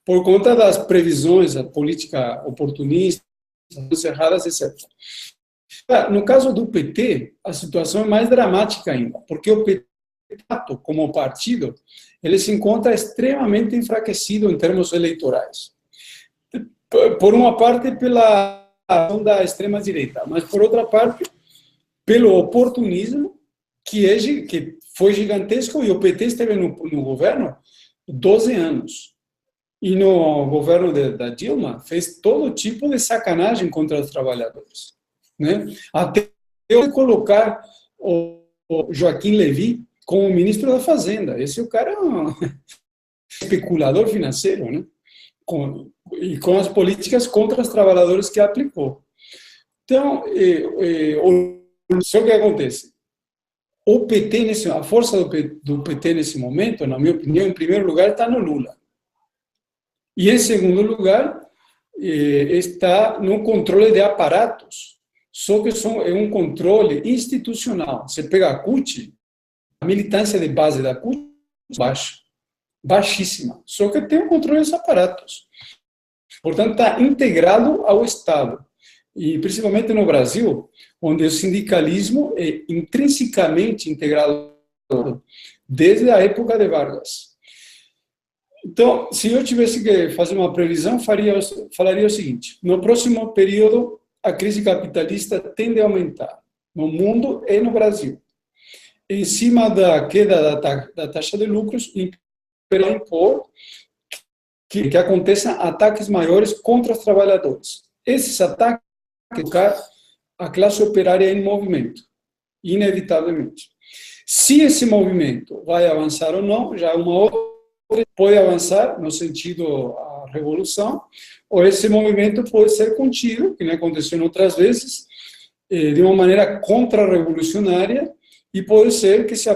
Speaker 4: por conta das previsões, a política oportunista, erradas, etc. No caso do PT, a situação é mais dramática ainda, porque o PT, como partido, ele se encontra extremamente enfraquecido em termos eleitorais. Por uma parte, pela ação da extrema-direita, mas, por outra parte, pelo oportunismo, que foi gigantesco, e o PT esteve no governo 12 anos. E no governo da Dilma, fez todo tipo de sacanagem contra os trabalhadores, né? Até eu colocar o Joaquim Levy como ministro da Fazenda. Esse o cara é um especulador financeiro, né? E com as políticas contra os trabalhadores que aplicou. Então, só que acontece? O PT, a força do PT nesse momento, na minha opinião, em primeiro lugar, está no Lula. E, em segundo lugar, está no controle de aparatos. Só que é um controle institucional. Você pega a CUT, a militância de base da CUT é baixa, baixíssima. Só que tem um controle dos aparatos. Portanto, está integrado ao Estado. E, principalmente no Brasil, onde o sindicalismo é intrinsecamente integrado desde a época de Vargas. Então, se eu tivesse que fazer uma previsão, falaria o seguinte: no próximo período, a crise capitalista tende a aumentar, no mundo e no Brasil. Em cima da queda da taxa de lucros, impor que aconteçam ataques maiores contra os trabalhadores. Esses ataques colocar a classe operária em movimento, inevitavelmente. Se esse movimento vai avançar ou não, já é uma outra, pode avançar no sentido a revolução, ou esse movimento pode ser contido, que nem aconteceu outras vezes, de uma maneira contra-revolucionária, e pode ser que se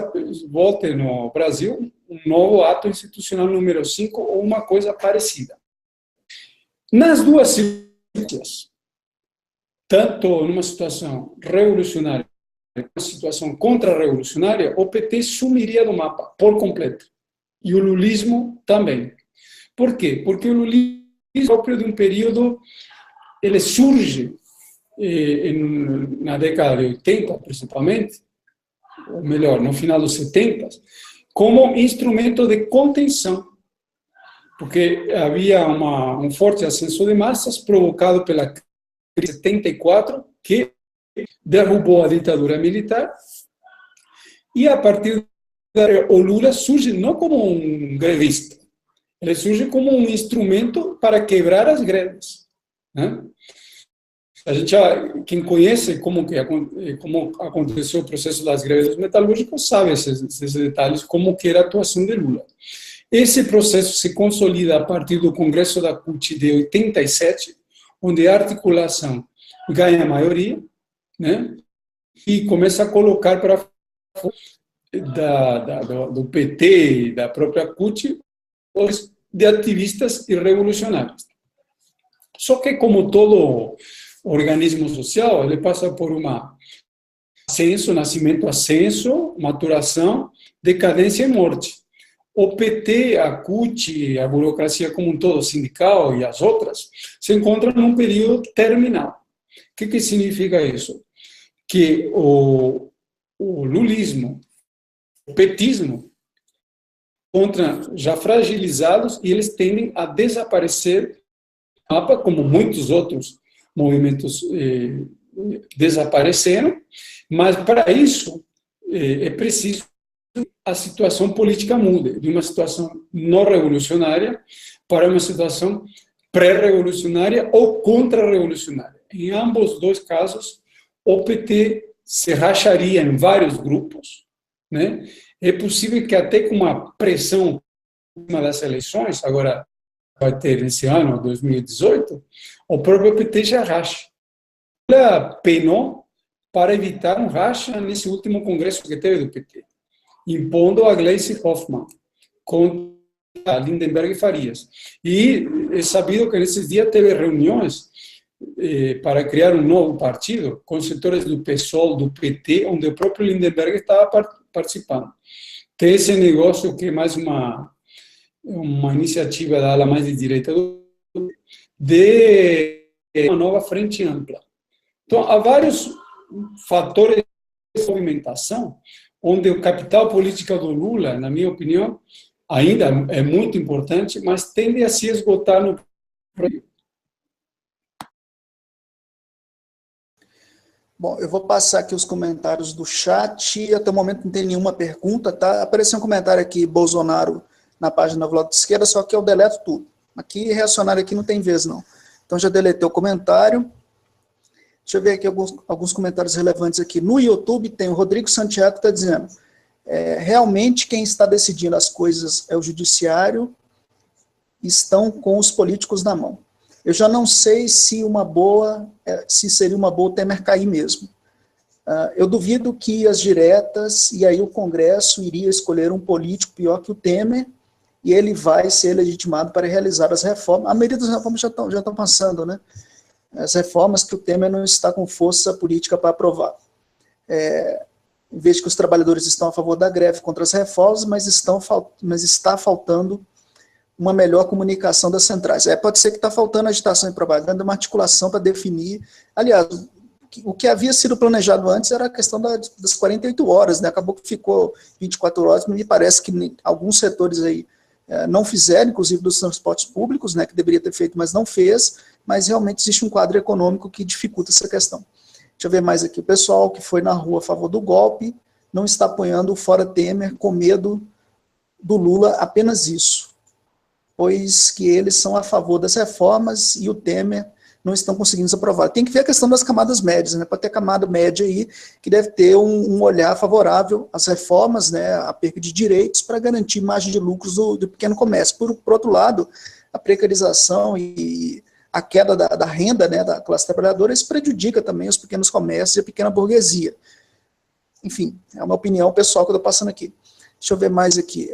Speaker 4: volte no Brasil um novo ato institucional número 5 ou uma coisa parecida. Nas duas circunstâncias, tanto numa situação revolucionária como numa situação contra-revolucionária, o PT sumiria do mapa por completo. E o lulismo também. Por quê? Porque o lulismo é próprio de um período, ele surge na década de 80, principalmente, ou melhor, no final dos 70, como instrumento de contenção. Porque havia um forte ascenso de massas provocado pela crise de 74, que derrubou a ditadura militar, e a partir daí o Lula surge não como um grevista, ele surge como um instrumento para quebrar as greves, né? A gente, quem conhece como aconteceu o processo das greves dos metalúrgicos sabe esses detalhes, como que era a atuação de Lula. Esse processo se consolida a partir do Congresso da CUT de 87, onde a articulação ganha a maioria, né? E começa a colocar para do PT e da própria CUT de ativistas e revolucionários. Só que, como todo organismo social, ele passa por uma ascenso, nascimento, ascenso, maturação, decadência e morte. O PT, a CUT, a burocracia como um todo, sindical e as outras, se encontram num período terminal. O que significa isso? Que o lulismo, o petismo, encontram já fragilizados e eles tendem a desaparecer do mapa, como muitos outros movimentos desapareceram, mas para isso é preciso a situação política mude, de uma situação não revolucionária para uma situação pré-revolucionária ou contra-revolucionária. Em ambos os dois casos, o PT se racharia em vários grupos, né? É possível que até com uma pressão das eleições, agora vai ter esse ano, 2018, o próprio PT já racha. Ela penou para evitar um racha nesse último congresso que teve do PT, impondo a Gleisi Hoffmann contra a Lindenberg e Farias. E é sabido que nesses dias teve reuniões para criar um novo partido com setores do PSOL, do PT, onde o próprio Lindenberg estava participando. Tem esse negócio que é mais uma iniciativa da ala mais de direita de uma nova frente ampla. Então, há vários fatores de movimentação onde o capital político do Lula, na minha opinião, ainda é muito importante, mas tende a se esgotar no Brasil.
Speaker 1: Bom, eu vou passar aqui os comentários do chat. Até o momento não tem nenhuma pergunta, tá? Apareceu um comentário aqui, Bolsonaro, na página do lado de esquerda, só que eu deleto tudo. Aqui, reacionário aqui não tem vez, não. Então, já deletei o comentário. Deixa eu ver aqui alguns comentários relevantes aqui. No YouTube, tem o Rodrigo Santiago que está dizendo, realmente quem está decidindo as coisas é o judiciário, estão com os políticos na mão. Eu já não sei se seria uma boa o Temer cair mesmo. Eu duvido que as diretas, e aí o Congresso iria escolher um político pior que o Temer, e ele vai ser legitimado para realizar as reformas. A maioria das reformas já estão passando, né? As reformas que o Temer não está com força política para aprovar. Vejo que os trabalhadores estão a favor da greve contra as reformas, mas está faltando uma melhor comunicação das centrais. Pode ser que está faltando agitação e propaganda, uma articulação para definir. Aliás, o que havia sido planejado antes era a questão das 48 horas, né? Acabou que ficou 24 horas, mas me parece que alguns setores aí não fizeram, inclusive dos transportes públicos, né, que deveria ter feito, mas não fez, mas realmente existe um quadro econômico que dificulta essa questão. Deixa eu ver mais aqui. O pessoal que foi na rua a favor do golpe não está apoiando o Fora Temer com medo do Lula, apenas isso, pois que eles são a favor das reformas e o Temer não estão conseguindo se aprovar. Tem que ver a questão das camadas médias, né? Pode ter camada média aí que deve ter um olhar favorável às reformas, né, a perca de direitos para garantir margem de lucros do pequeno comércio. Por outro lado, a precarização e a queda da renda, né, da classe trabalhadora, isso prejudica também os pequenos comércios e a pequena burguesia. Enfim, é uma opinião pessoal que eu estou passando aqui. Deixa eu ver mais aqui.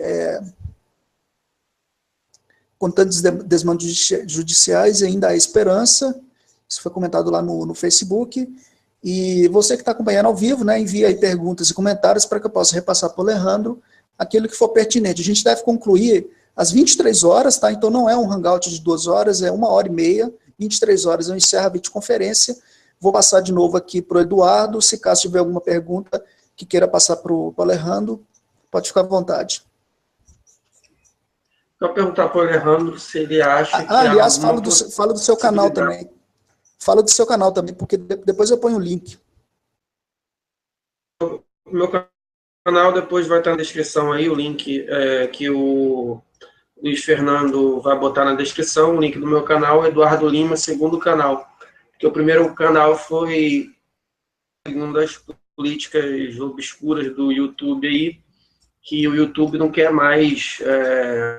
Speaker 1: Com tantos desmandos judiciais, ainda há esperança. Isso foi comentado lá no Facebook. E você que está acompanhando ao vivo, né, envia aí perguntas e comentários para que eu possa repassar para o Alejandro aquilo que for pertinente. A gente deve concluir às 23 horas, tá? Então não é um hangout de 2 horas, é 1h30, 23 horas eu encerro a videoconferência. Vou passar de novo aqui para o Eduardo. Se caso tiver alguma pergunta que queira passar para o Alejandro, pode ficar à vontade.
Speaker 3: Eu vou perguntar para o Alejandro se ele acha que...
Speaker 1: aliás, fala do seu canal também. Fala do seu canal também, porque depois eu ponho o link.
Speaker 3: O meu canal depois vai estar na descrição aí, o link que o Luiz Fernando vai botar na descrição, o link do meu canal, Eduardo Lima, segundo canal. Porque o primeiro canal foi uma das políticas obscuras do YouTube aí, que o YouTube não quer mais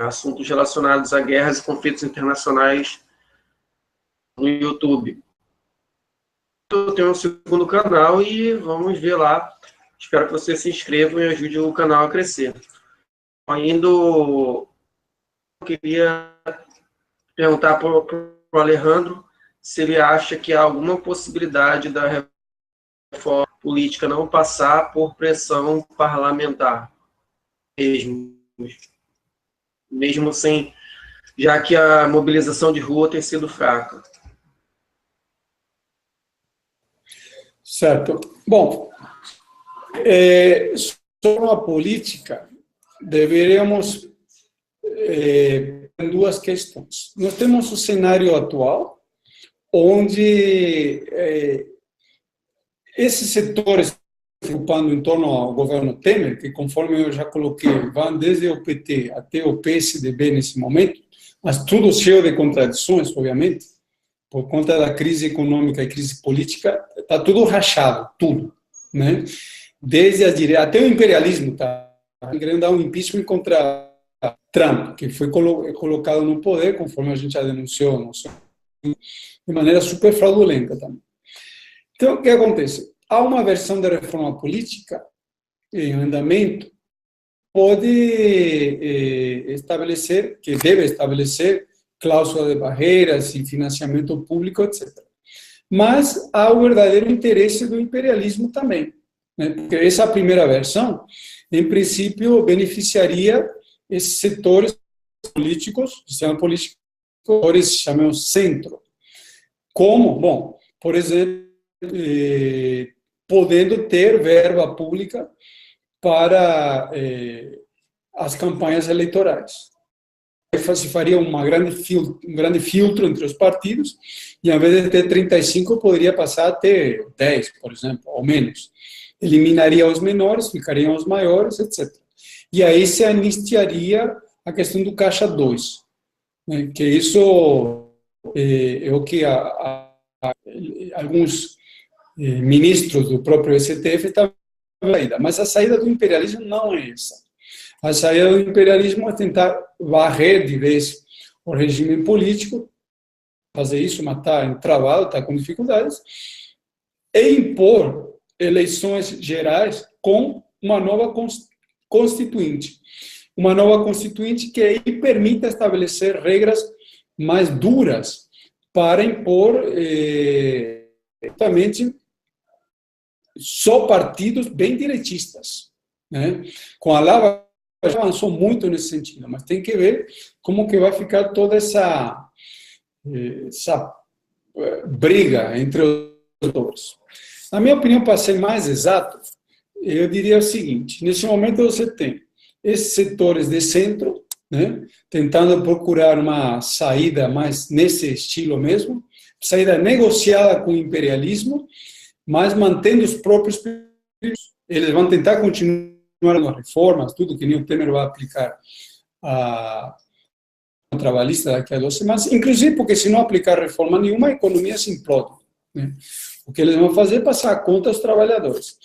Speaker 3: assuntos relacionados a guerras e conflitos internacionais no YouTube. Eu tenho um segundo canal e vamos ver lá. Espero que você se inscreva e ajude o canal a crescer. Ainda eu queria perguntar para o Alejandro se ele acha que há alguma possibilidade da reforma política não passar por pressão parlamentar. Mesmo sem, já que a mobilização de rua tem sido fraca.
Speaker 4: Certo. Bom, sobre a política, deveríamos duas questões. Nós temos o cenário atual, onde esses setores ocupando em torno ao governo Temer, que conforme eu já coloquei, vão desde o PT até o PSDB nesse momento, mas tudo cheio de contradições, obviamente, por conta da crise econômica e crise política, está tudo rachado, tudo, né? Desde a direita, até o imperialismo está querendo dar um impeachment contra Trump, que foi colocado no poder, conforme a gente já denunciou, de maneira super fraudulenta também. Então, o que acontece? Há uma versão da reforma política em andamento, pode estabelecer, que deve estabelecer, cláusula de barreiras e financiamento público, etc. Mas há o verdadeiro interesse do imperialismo também, né? Porque essa primeira versão, em princípio, beneficiaria esses setores políticos, sistema político, setores chamamos centro. Como? Bom, por exemplo, podendo ter verba pública para as campanhas eleitorais. Se faria um grande filtro entre os partidos, e ao invés de ter 35, poderia passar a ter 10, por exemplo, ou menos. Eliminaria os menores, ficariam os maiores, etc. E aí se anistiaria a questão do Caixa 2, né, que isso é o que alguns ministros do próprio STF estão saída. Mas a saída do imperialismo não é essa. A saída do imperialismo é tentar varrer de vez o regime político, fazer isso, matar, entravado, está com dificuldades, e impor eleições gerais com uma nova constituinte. Uma nova constituinte que aí permita estabelecer regras mais duras para impor exatamente só partidos bem direitistas, né? Com a Lava já avançou muito nesse sentido, mas tem que ver como que vai ficar toda essa briga entre os dois. Na minha opinião, para ser mais exato, eu diria o seguinte: nesse momento você tem esses setores de centro, né, tentando procurar uma saída mais nesse estilo mesmo, saída negociada com o imperialismo, mas mantendo os próprios princípios. Eles vão tentar continuar as reformas, tudo que nem o Temer vai aplicar a trabalhista daqui a 2 semanas, inclusive porque se não aplicar reforma nenhuma, a economia se implode, né? O que eles vão fazer é passar a conta aos trabalhadores.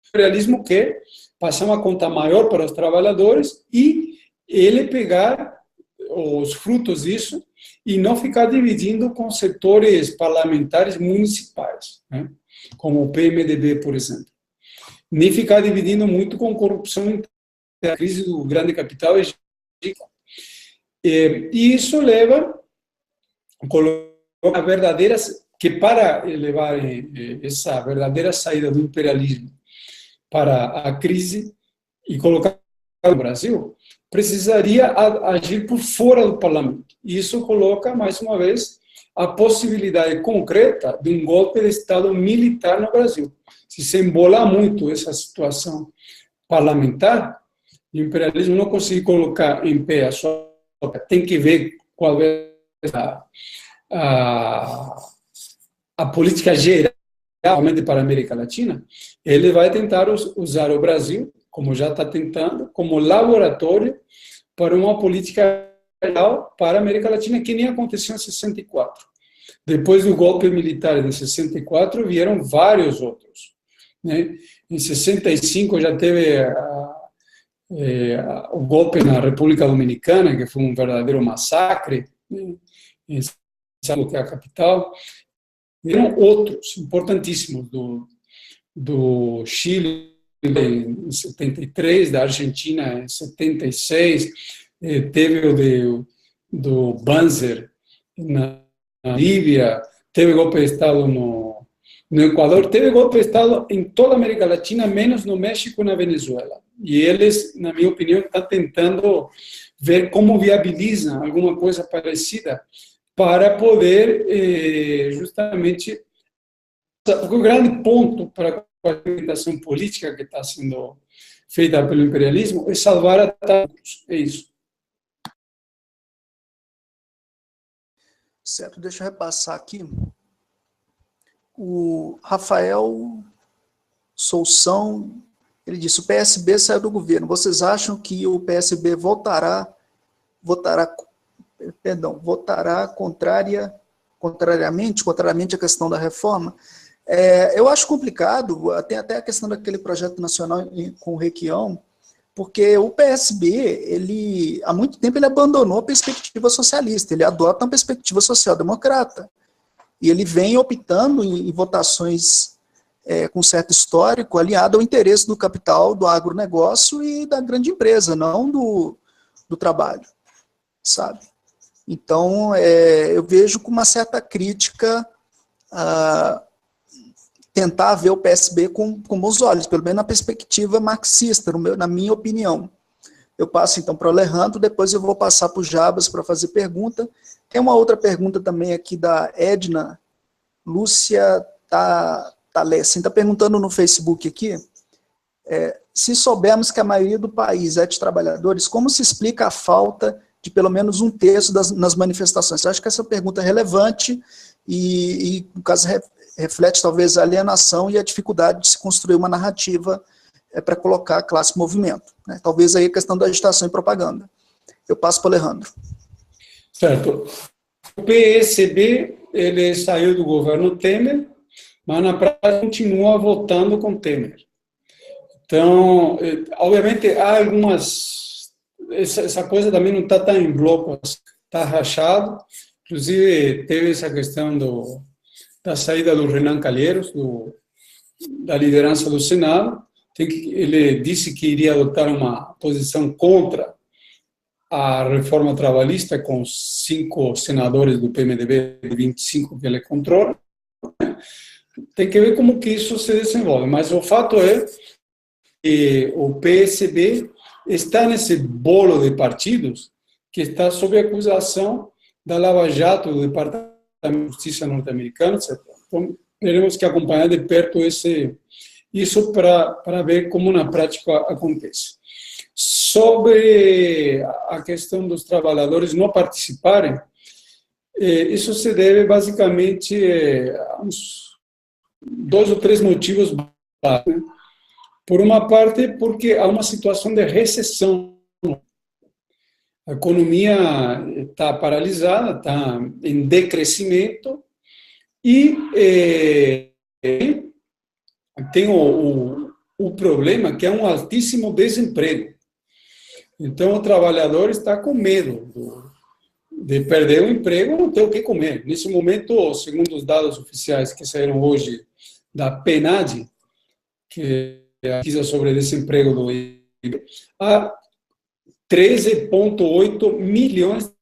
Speaker 4: O imperialismo quer passar uma conta maior para os trabalhadores e ele pegar os frutos disso e não ficar dividindo com setores parlamentares municipais, né? Como o PMDB, por exemplo. Nem ficar dividindo muito com corrupção. A crise do grande capital é gigantesca. E isso leva a verdadeiras, que para levar essa verdadeira saída do imperialismo para a crise e colocar no Brasil, precisaria agir por fora do parlamento. E isso coloca, mais uma vez, a possibilidade concreta de um golpe de Estado militar no Brasil. Se embolar muito essa situação parlamentar, o imperialismo não conseguir colocar em pé a sua... Tem que ver qual é a política geral para a América Latina. Ele vai tentar usar o Brasil, como já está tentando, como laboratório para uma política geral para a América Latina, que nem aconteceu em 64. Depois do golpe militar de 64, vieram vários outros, né? Em 65 já teve o golpe na República Dominicana, que foi um verdadeiro massacre, né? Em Santiago, que é a capital. Vieram outros importantíssimos, do Chile em 73, da Argentina em 76, teve o do Banzer na Líbia, teve golpe de Estado no Equador, teve golpe de Estado em toda a América Latina, menos no México e na Venezuela. E eles, na minha opinião, estão tentando ver como viabilizam alguma coisa parecida para poder, justamente, porque o grande ponto para a argumentação política que está sendo feita pelo imperialismo é salvar a Tancos, é isso.
Speaker 1: Certo, deixa eu repassar aqui. O Rafael Soução, ele disse: o PSB saiu do governo. Vocês acham que o PSB votará contrariamente à questão da reforma? Eu acho complicado, tem até a questão daquele projeto nacional com o Requião, porque o PSB, ele, há muito tempo, ele abandonou a perspectiva socialista, ele adota uma perspectiva social-democrata, e ele vem optando em votações com certo histórico, alinhado ao interesse do capital, do agronegócio e da grande empresa, não do trabalho, sabe? Então, eu vejo com uma certa crítica tentar ver o PSB com bons olhos, pelo menos na perspectiva marxista, na minha opinião. Eu passo então para o Alejandro, depois eu vou passar para o Jabas para fazer pergunta. Tem uma outra pergunta também aqui da Edna Lúcia Talessin, está perguntando no Facebook aqui, se soubermos que a maioria do país é de trabalhadores, como se explica a falta de pelo menos um terço nas manifestações? Eu acho que essa pergunta é relevante e no caso, reflete talvez a alienação e a dificuldade de se construir uma narrativa para colocar a classe em movimento, né? Talvez aí a questão da agitação e propaganda. Eu passo para o Alejandro.
Speaker 4: Certo. O PSB, ele saiu do governo Temer, mas na prática continua votando com Temer. Então, obviamente, há algumas... Essa coisa também não está tão em bloco, está rachado. Inclusive, teve essa questão da saída do Renan Calheiros, da liderança do Senado. Ele disse que iria adotar uma posição contra a reforma trabalhista com 5 senadores do PMDB, 25 que ele controla. Tem que ver como que isso se desenvolve. Mas o fato é que o PSB está nesse bolo de partidos que está sob acusação da Lava Jato, do Departamento de Justiça norte-americano, etc. Então, teremos que acompanhar de perto isso para ver como na prática acontece. Sobre a questão dos trabalhadores não participarem, isso se deve basicamente a uns 2 ou 3 motivos básicos. Por uma parte, porque há uma situação de recessão. A economia está paralisada, está em decrescimento e tem o problema que é um altíssimo desemprego. Então, o trabalhador está com medo de perder o emprego, não ter o que comer. Nesse momento, segundo os dados oficiais que saíram hoje da PNAD, que é a pesquisa sobre desemprego do IBGE, há 13,8 milhões de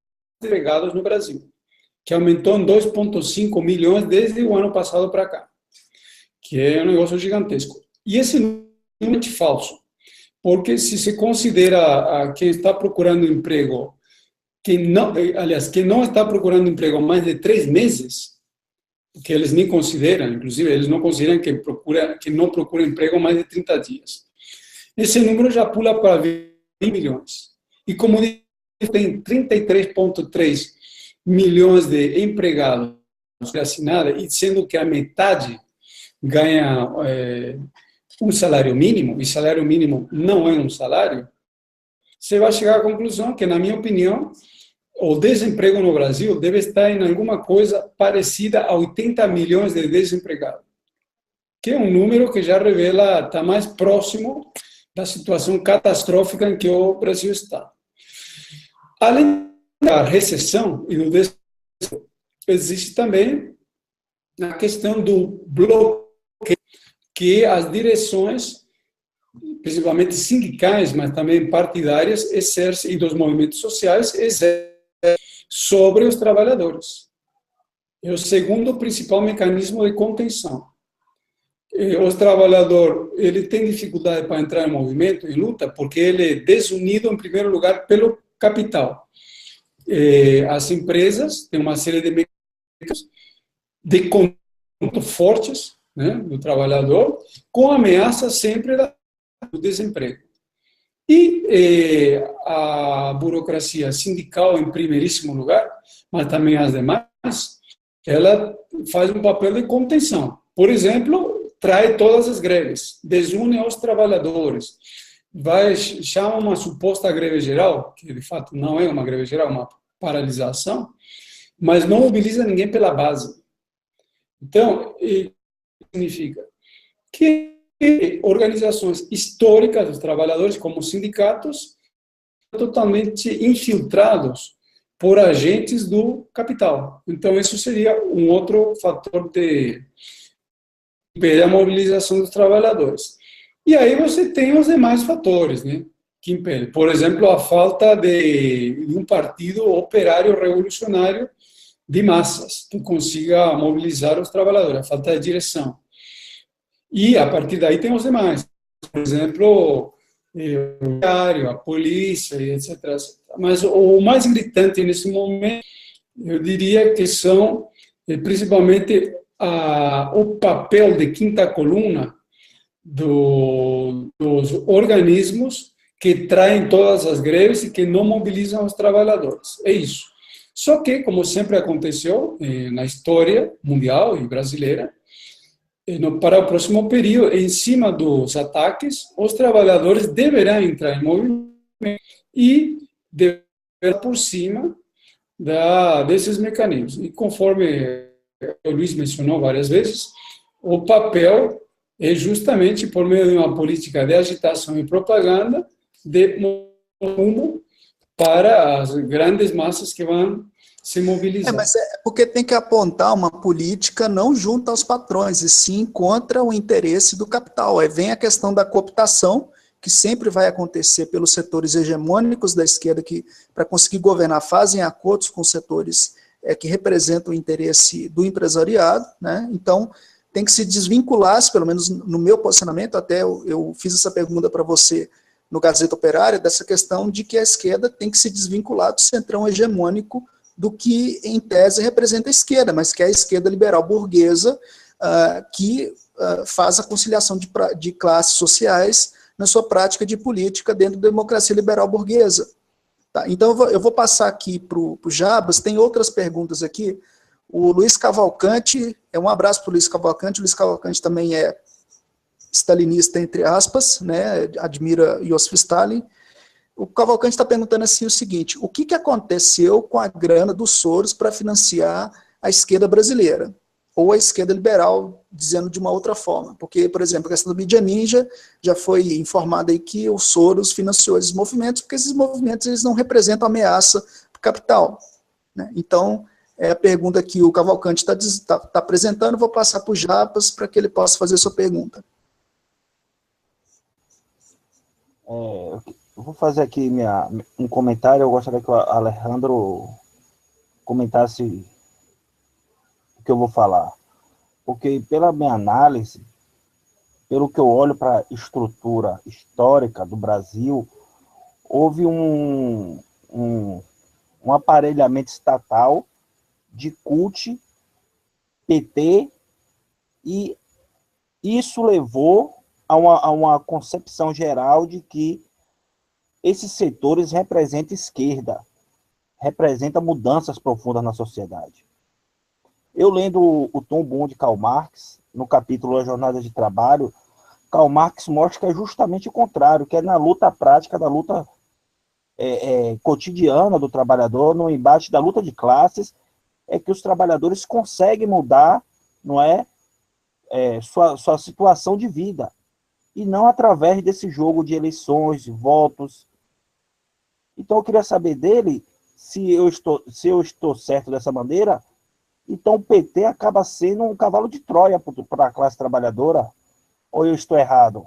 Speaker 4: desempregados no Brasil, que aumentou em 2,5 milhões desde o ano passado para cá, que é um negócio gigantesco. E esse número é falso, porque se se considera quem está procurando emprego, quem não está procurando emprego há mais de 3 meses, que eles nem consideram, inclusive eles não consideram que não procura emprego há mais de 30 dias. Esse número já pula para 20 milhões. E como tem 33,3 milhões de empregados assinados, e sendo que a metade ganha um salário mínimo, e salário mínimo não é um salário, você vai chegar à conclusão que, na minha opinião, o desemprego no Brasil deve estar em alguma coisa parecida a 80 milhões de desempregados, que é um número que já revela, está mais próximo da situação catastrófica em que o Brasil está. Além da recessão e do desemprego, existe também a questão do bloqueio que as direções, principalmente sindicais, mas também partidárias, exercem, e dos movimentos sociais, exercem sobre os trabalhadores. É o segundo principal mecanismo de contenção. O trabalhador, ele tem dificuldade para entrar em movimento, em luta, porque ele é desunido, em primeiro lugar, pelo capital. As empresas têm uma série de mecanismos de controle fortes, né, do trabalhador, com ameaça sempre do desemprego. E a burocracia sindical, em primeiríssimo lugar, mas também as demais, ela faz um papel de contenção. Por exemplo, trai todas as greves, desune os trabalhadores, chama uma suposta greve geral, que de fato não é uma greve geral, é uma paralisação, mas não mobiliza ninguém pela base. Então, significa que organizações históricas dos trabalhadores, como sindicatos, totalmente infiltrados por agentes do capital. Então, isso seria um outro fator de impedir a mobilização dos trabalhadores. E aí você tem os demais fatores, né, que impedem. Por exemplo, a falta de um partido operário revolucionário de massas que consiga mobilizar os trabalhadores, a falta de direção. E, a partir daí, tem os demais. Por exemplo, a polícia, etc. Mas o mais gritante nesse momento, eu diria que são, principalmente, o papel de quinta coluna dos organismos que traem todas as greves e que não mobilizam os trabalhadores. É isso. Só que, como sempre aconteceu na história mundial e brasileira, para o próximo período, em cima dos ataques, os trabalhadores deverão entrar em movimento e deverão por cima desses mecanismos. E conforme o Luiz mencionou várias vezes, o papel é justamente por meio de uma política de agitação e propaganda de rumo para as grandes massas que vão se mobilizar.
Speaker 1: Mas é porque tem que apontar uma política não junto aos patrões, e sim contra o interesse do capital. Aí vem a questão da cooptação, que sempre vai acontecer pelos setores hegemônicos da esquerda, que, para conseguir governar, fazem acordos com setores que representam o interesse do empresariado, né? Então, tem que se desvincular, pelo menos no meu posicionamento, até eu fiz essa pergunta para você no Gazeta Operária, dessa questão de que a esquerda tem que se desvincular do centrão hegemônico do que, em tese, representa a esquerda, mas que é a esquerda liberal burguesa que faz a conciliação de classes sociais na sua prática de política dentro da democracia liberal burguesa. Tá, então, eu vou passar aqui para o Jabas, tem outras perguntas aqui. O Luiz Cavalcante, um abraço para o Luiz Cavalcante. O Luiz Cavalcante também é stalinista, entre aspas, né, admira Iosif Stalin. O Cavalcante está perguntando assim o seguinte: o que aconteceu com a grana dos Soros para financiar a esquerda brasileira? Ou a esquerda liberal, dizendo de uma outra forma? Porque, por exemplo, a questão do Mídia Ninja já foi informada aí que o Soros financiou esses movimentos, porque esses movimentos eles não representam ameaça para o capital, né? Então, é a pergunta que o Cavalcante está apresentando. Vou passar para o Japas para que ele possa fazer a sua pergunta.
Speaker 5: Eu vou fazer aqui um comentário. Eu gostaria que o Alejandro comentasse o que eu vou falar. Porque, pela minha análise, pelo que eu olho para a estrutura histórica do Brasil, houve um aparelhamento estatal de CUT, PT, e isso levou a uma concepção geral de que esses setores representam esquerda, representam mudanças profundas na sociedade. Eu lendo o Tom Boon de Karl Marx, no capítulo A Jornada de Trabalho, Karl Marx mostra que é justamente o contrário, que é na luta prática, da luta cotidiana do trabalhador, no embate da luta de classes, é que os trabalhadores conseguem mudar, não é, sua situação de vida, e não através desse jogo de eleições, de votos. Então eu queria saber dele, se eu estou certo dessa maneira, então o PT acaba sendo um cavalo de Troia para a classe trabalhadora, ou eu estou errado?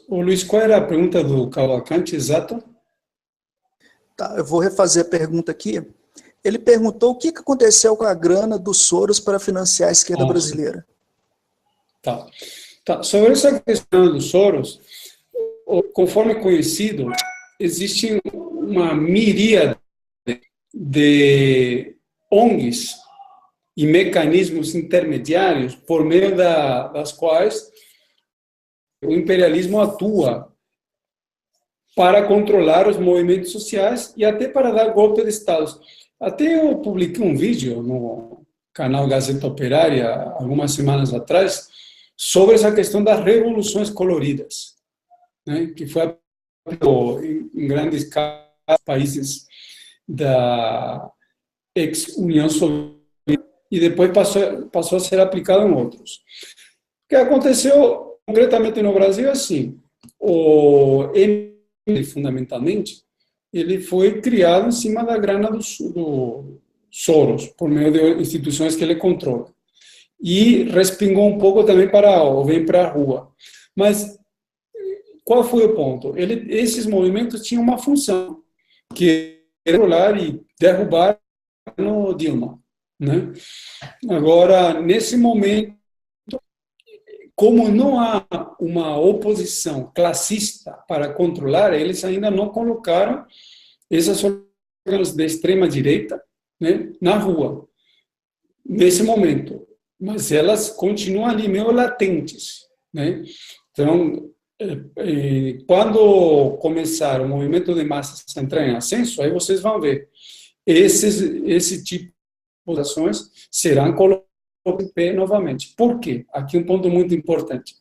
Speaker 4: O Luiz, qual era a pergunta do Cavalcante, exato?
Speaker 1: Tá, eu vou refazer a pergunta aqui. Ele perguntou o que aconteceu com a grana dos Soros para financiar a esquerda brasileira.
Speaker 4: Tá. Sobre essa questão dos Soros, conforme conhecido, existe uma miríade de ONGs e mecanismos intermediários por meio das quais o imperialismo atua para controlar os movimentos sociais e até para dar golpe de Estado. Até eu publiquei um vídeo no canal Gazeta Operária, algumas semanas atrás, sobre essa questão das revoluções coloridas, né, que foi em grandes países da ex-União Soviética e depois passou a ser aplicado em outros. O que aconteceu concretamente no Brasil é assim: o ML, fundamentalmente, ele foi criado em cima da grana do Soros, por meio de instituições que ele controla. E respingou um pouco também para a rua. Mas qual foi o ponto? Esses movimentos tinham uma função, que controlar e derrubar no Dilma, né? Agora, nesse momento, como não há uma oposição classista para controlar, eles ainda não colocaram essas organizações de extrema-direita, né, na rua, nesse momento. Mas elas continuam ali meio latentes, né? Então, quando começar o movimento de massas a entrar em ascenso, aí vocês vão ver. Esse tipo de ações serão colocadas em pé novamente. Por quê? Aqui um ponto muito importante.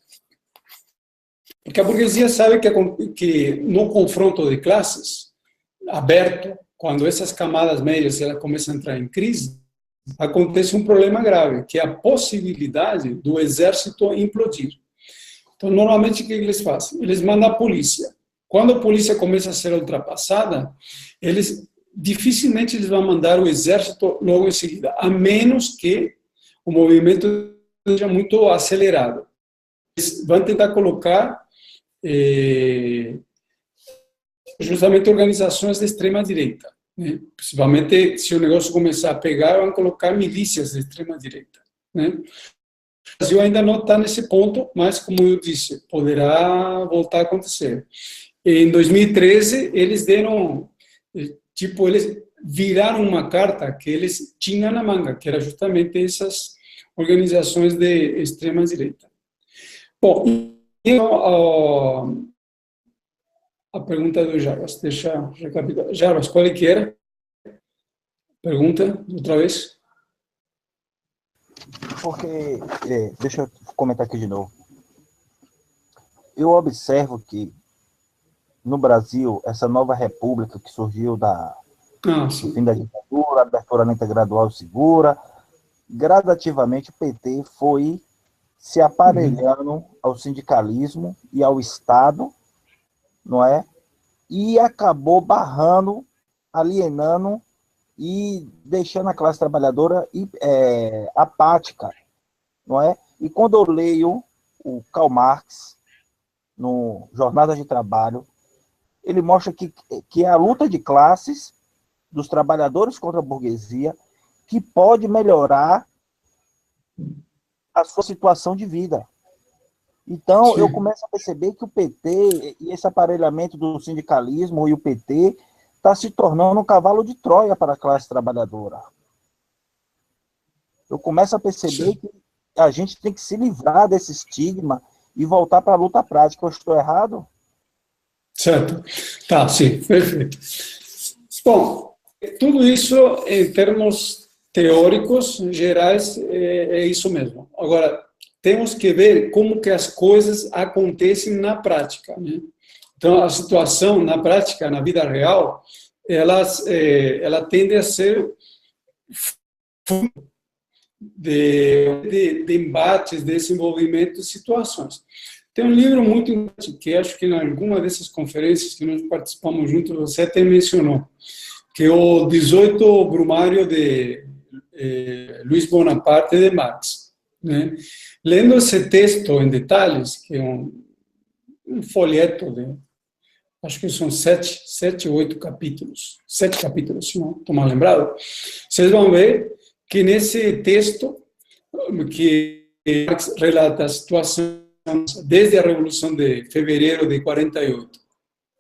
Speaker 4: Porque a burguesia sabe que no confronto de classes aberto, quando essas camadas médias elas começam a entrar em crise, acontece um problema grave, que é a possibilidade do exército implodir. Então, normalmente, o que eles fazem? Eles mandam a polícia. Quando a polícia começa a ser ultrapassada, dificilmente eles vão mandar o exército logo em seguida, a menos que o movimento seja muito acelerado. Eles vão tentar colocar justamente organizações de extrema-direita, né? Principalmente, se o negócio começar a pegar, vão colocar milícias de extrema-direita, né? O Brasil ainda não está nesse ponto, mas, como eu disse, poderá voltar a acontecer. Em 2013, eles eles viraram uma carta que eles tinham na manga, que era justamente essas organizações de extrema-direita. Bom, a pergunta do Jarbas, deixa eu recapitular. Jarbas, qual é que era? Pergunta, outra vez.
Speaker 5: Porque, deixa eu comentar aqui de novo. Eu observo que no Brasil, essa nova república que surgiu do fim da ditadura, abertura lenta gradual e segura, gradativamente o PT foi se aparelhando ao sindicalismo e ao Estado, não é? E acabou barrando, alienando e deixando a classe trabalhadora apática, não é? E quando eu leio o Karl Marx no Jornadas de Trabalho, ele mostra que é a luta de classes dos trabalhadores contra a burguesia que pode melhorar a sua situação de vida. Então, eu começo a perceber que o PT e esse aparelhamento do sindicalismo e o PT está se tornando um cavalo de Troia para a classe trabalhadora. Eu começo a perceber que a gente tem que se livrar desse estigma e voltar para a luta prática. Eu estou errado?
Speaker 4: Certo. Tá, sim, perfeito. Bom, tudo isso em termos teóricos, gerais, é isso mesmo. Agora, temos que ver como que as coisas acontecem na prática, né? Então, a situação na prática, na vida real, ela tende a ser de embates, desenvolvimento de situações. Tem um livro muito importante, que acho que em alguma dessas conferências que nós participamos juntos, você até mencionou, que é o 18 Brumário de Luiz Bonaparte de Marx, né? Lendo esse texto em detalhes, que é um folheto de, acho que são 7 ou 8 capítulos, 7 capítulos, se não estou mal lembrado, vocês vão ver que nesse texto, que Marx relata a situação desde a Revolução de Fevereiro de 48,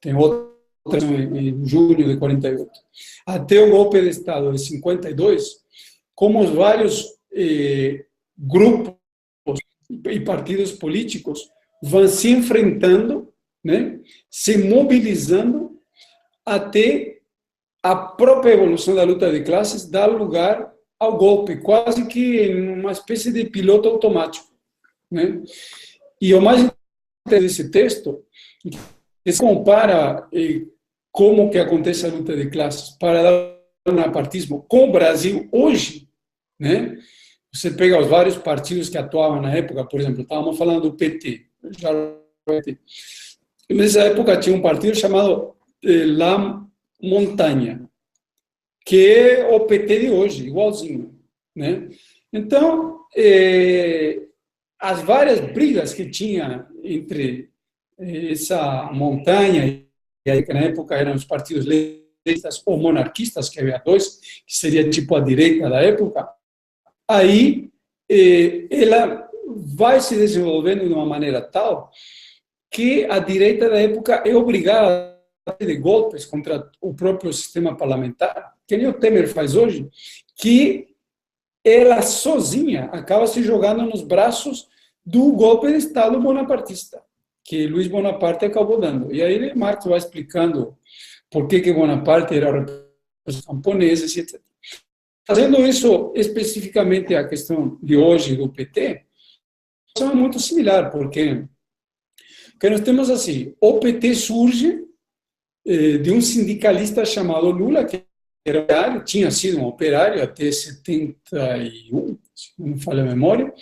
Speaker 4: tem outra em junho de 48, até o golpe de Estado de 52, como os vários grupos e partidos políticos vão se enfrentando, né, se mobilizando até a própria evolução da luta de classes dar lugar ao golpe, quase que em uma espécie de piloto automático, né? E o mais interessante desse texto é que compara como que acontece a luta de classes para dar um apartismo com o Brasil hoje, né? Você pega os vários partidos que atuavam na época, por exemplo, estávamos falando do PT. Nessa época tinha um partido chamado La Montaña, que é o PT de hoje, igualzinho, né? Então, as várias brigas que tinha entre essa montanha, e que na época eram os partidos ou monarquistas, que havia dois, que seria tipo a direita da época, aí ela vai se desenvolvendo de uma maneira tal que a direita da época é obrigada a ter golpes contra o próprio sistema parlamentar, que nem o Temer faz hoje, que ela sozinha acaba se jogando nos braços do golpe de Estado bonapartista, que Luiz Bonaparte acabou dando. E aí Marx vai explicando por que Bonaparte era os camponeses, etc. Fazendo isso especificamente a questão de hoje do PT, é muito similar, porque nós temos assim, o PT surge de um sindicalista chamado Lula, que era operário, tinha sido um operário até 71, se não me falha a memória,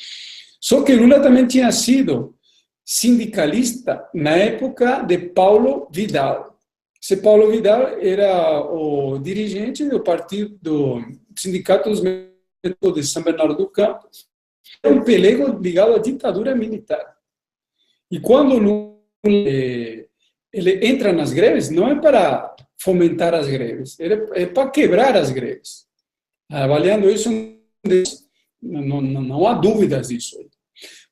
Speaker 4: só que Lula também tinha sido sindicalista na época de Paulo Vidal. Esse Paulo Vidal era o dirigente do partido, do Sindicato dos Médicos de São Bernardo do Campo, era um pelego ligado à ditadura militar. E quando Lula ele entra nas greves, não é para fomentar as greves, é para quebrar as greves. Avaliando isso, não há dúvidas disso.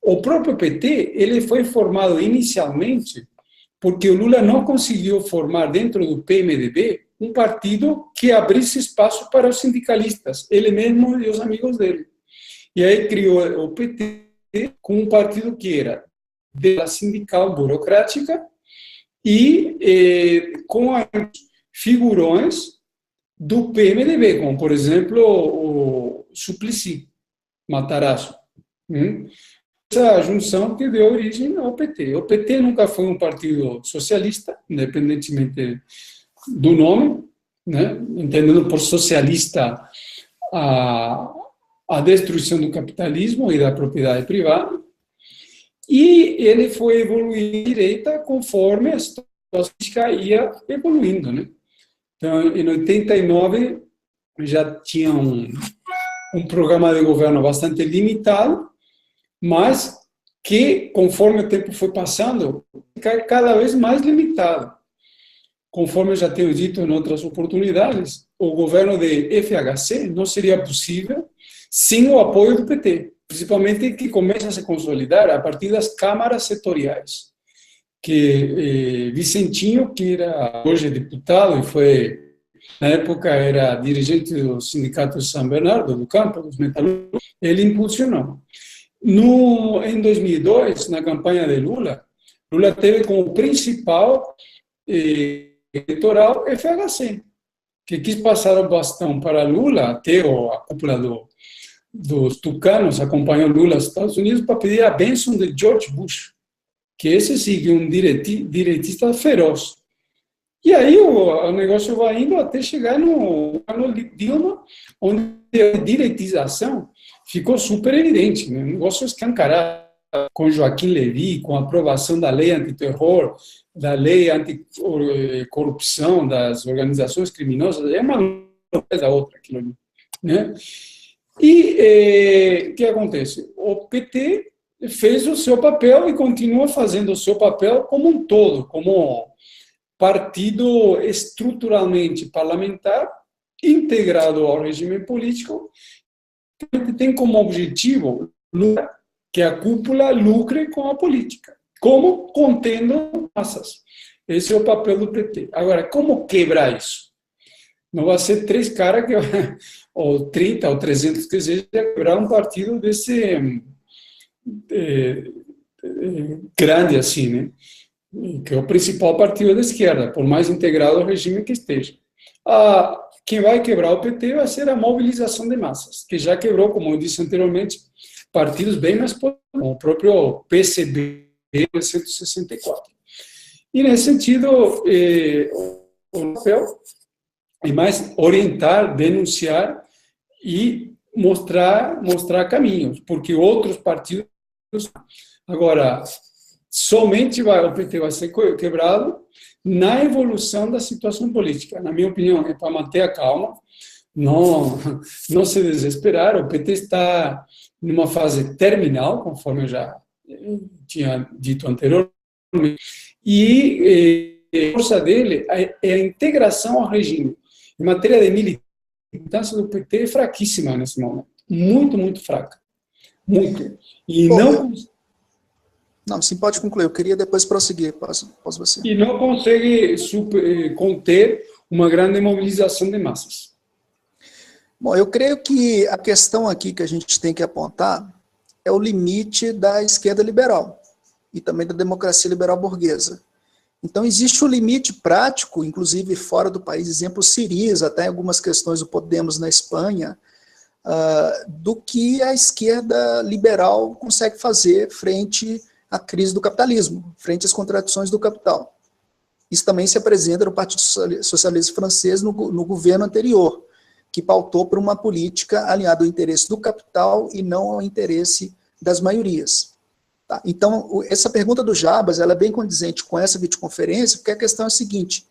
Speaker 4: O próprio PT ele foi formado inicialmente porque o Lula não conseguiu formar dentro do PMDB um partido que abrisse espaço para os sindicalistas, ele mesmo e os amigos dele. E aí criou o PT com um partido que era da sindical burocrática e com figurões do PMDB, como, por exemplo, o Suplicy Matarazzo. Essa junção que deu origem ao PT. O PT nunca foi um partido socialista, independentemente do nome, né? Entendendo por socialista a destruição do capitalismo e da propriedade privada. E ele foi evoluindo à direita conforme a situação política ia evoluindo, né? Então, em 89, já tinha um programa de governo bastante limitado, mas que, conforme o tempo foi passando, cada vez mais limitado. Conforme eu já tenho dito em outras oportunidades, o governo de FHC não seria possível sem o apoio do PT, principalmente que começa a se consolidar a partir das câmaras setoriais, que Vicentinho, que era hoje deputado e foi, na época, era dirigente do Sindicato de São Bernardo do Campo, dos metalúrgicos, ele impulsionou. Em 2002, na campanha de Lula teve como principal eleitoral FHC, que quis passar o bastão para Lula, até a cúpula dos tucanos acompanhou Lula aos Estados Unidos para pedir a bênção de George Bush, que esse sim é um direitista feroz. E aí o negócio vai indo até chegar no Dilma, onde a direitização ficou super evidente, né? Um negócio escancarado, com Joaquim Levy, com a aprovação da lei antiterror, da lei anticorrupção das organizações criminosas, é uma coisa da outra aquilo ali, né? E o que acontece? O PT fez o seu papel e continua fazendo o seu papel como um todo, como partido estruturalmente parlamentar, integrado ao regime político, que tem como objetivo que a cúpula lucre com a política, como contendo massas. Esse é o papel do PT. Agora, como quebrar isso? Não vai ser 3 caras, ou 30 ou 300 que seja, quebrar um partido desse grande assim, né? Que é o principal partido da esquerda, por mais integrado ao regime que esteja. Quem vai quebrar o PT vai ser a mobilização de massas, que já quebrou, como eu disse anteriormente, partidos bem mais poderosos, como o próprio PCB em 1964. E, nesse sentido, o papel é mais orientar, denunciar e mostrar caminhos, porque outros partidos... Agora, somente o PT vai ser quebrado na evolução da situação política. Na minha opinião, é para manter a calma, não se desesperar. O PT está numa fase terminal, conforme eu já tinha dito anteriormente, e a força dele é a integração ao regime. Em matéria de militância do PT é fraquíssima nesse momento. Muito, muito fraca. Muito. E
Speaker 1: não, sim, pode concluir. Eu queria depois prosseguir. Posso você.
Speaker 4: E não consegue conter uma grande mobilização de massas.
Speaker 1: Bom, eu creio que a questão aqui que a gente tem que apontar é o limite da esquerda liberal e também da democracia liberal burguesa. Então, existe um limite prático, inclusive fora do país, exemplo Syriza, até em algumas questões do Podemos na Espanha, do que a esquerda liberal consegue fazer frente à crise do capitalismo, frente às contradições do capital. Isso também se apresenta no Partido Socialista Francês no governo anterior, que pautou por uma política alinhada ao interesse do capital e não ao interesse das maiorias. Tá? Então, essa pergunta do Jabas, ela é bem condizente com essa videoconferência, porque a questão é a seguinte,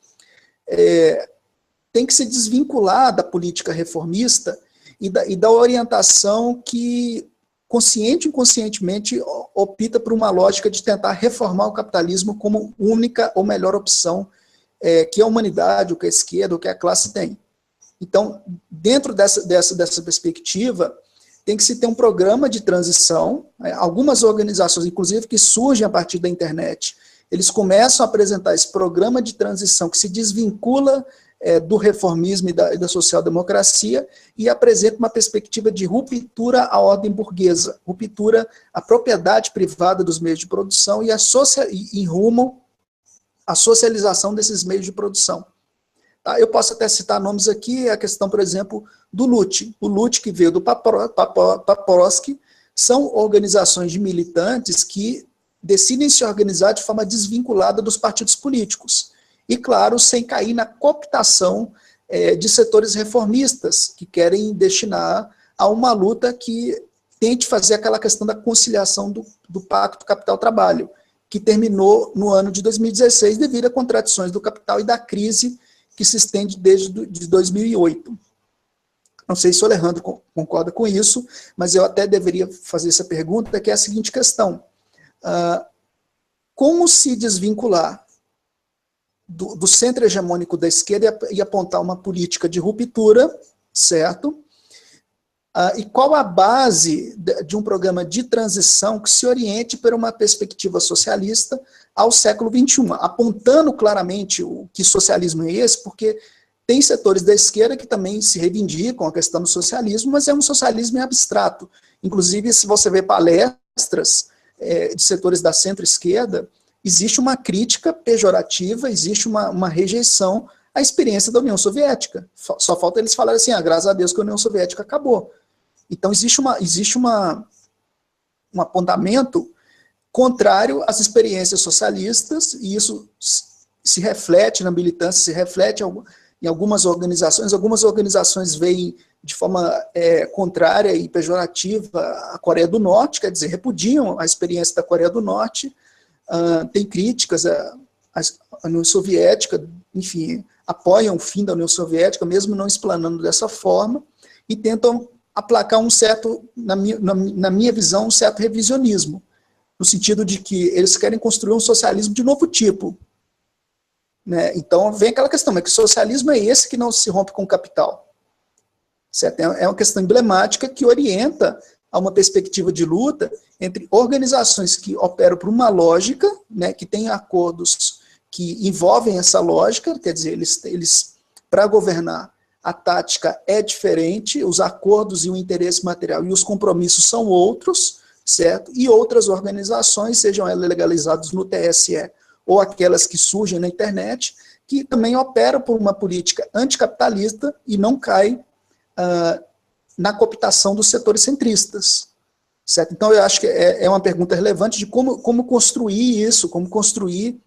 Speaker 1: tem que se desvincular da política reformista e da orientação que, consciente ou inconscientemente, opta por uma lógica de tentar reformar o capitalismo como única ou melhor opção que a humanidade, ou que a esquerda, ou que a classe tem. Então, dentro dessa perspectiva, tem que se ter um programa de transição. Algumas organizações, inclusive, que surgem a partir da internet, eles começam a apresentar esse programa de transição que se desvincula do reformismo e da social-democracia e apresenta uma perspectiva de ruptura à ordem burguesa, ruptura à propriedade privada dos meios de produção e rumo à socialização desses meios de produção. Tá? Eu posso até citar nomes aqui, a questão, por exemplo, do LUT. O LUT, que veio do Paprosky, são organizações de militantes que decidem se organizar de forma desvinculada dos partidos políticos. E, claro, sem cair na cooptação de setores reformistas, que querem destinar a uma luta que tente fazer aquela questão da conciliação do Pacto Capital-Trabalho, que terminou no ano de 2016 devido a contradições do capital e da crise que se estende desde 2008. Não sei se o Alejandro concorda com isso, mas eu até deveria fazer essa pergunta, que é a seguinte questão. Como se desvincular do centro hegemônico da esquerda e apontar uma política de ruptura, certo? E qual a base de um programa de transição que se oriente para uma perspectiva socialista ao século XXI, apontando claramente o que socialismo é esse, porque tem setores da esquerda que também se reivindicam a questão do socialismo, mas é um socialismo em abstrato. Inclusive, se você vê palestras de setores da centro-esquerda, existe uma crítica pejorativa, existe uma rejeição à experiência da União Soviética. Só falta eles falarem assim, graças a Deus que a União Soviética acabou. Então, existe um apontamento contrário às experiências socialistas, e isso se reflete na militância, se reflete em algumas organizações veem de forma contrária e pejorativa a Coreia do Norte, quer dizer, repudiam a experiência da Coreia do Norte, tem críticas à União Soviética, enfim, apoiam o fim da União Soviética, mesmo não explanando dessa forma, e tentam aplacar um certo, na minha visão, um certo revisionismo, no sentido de que eles querem construir um socialismo de novo tipo. Né? Então, vem aquela questão, mas que socialismo é esse que não se rompe com o capital? Certo? É uma questão emblemática que orienta a uma perspectiva de luta entre organizações que operam por uma lógica, né, que têm acordos que envolvem essa lógica, quer dizer, eles para governar, a tática é diferente, os acordos e o interesse material e os compromissos são outros, certo? E outras organizações, sejam elas legalizadas no TSE ou aquelas que surgem na internet, que também operam por uma política anticapitalista e não caem na cooptação dos setores centristas, certo? Então, eu acho que é uma pergunta relevante de como construir isso, como construir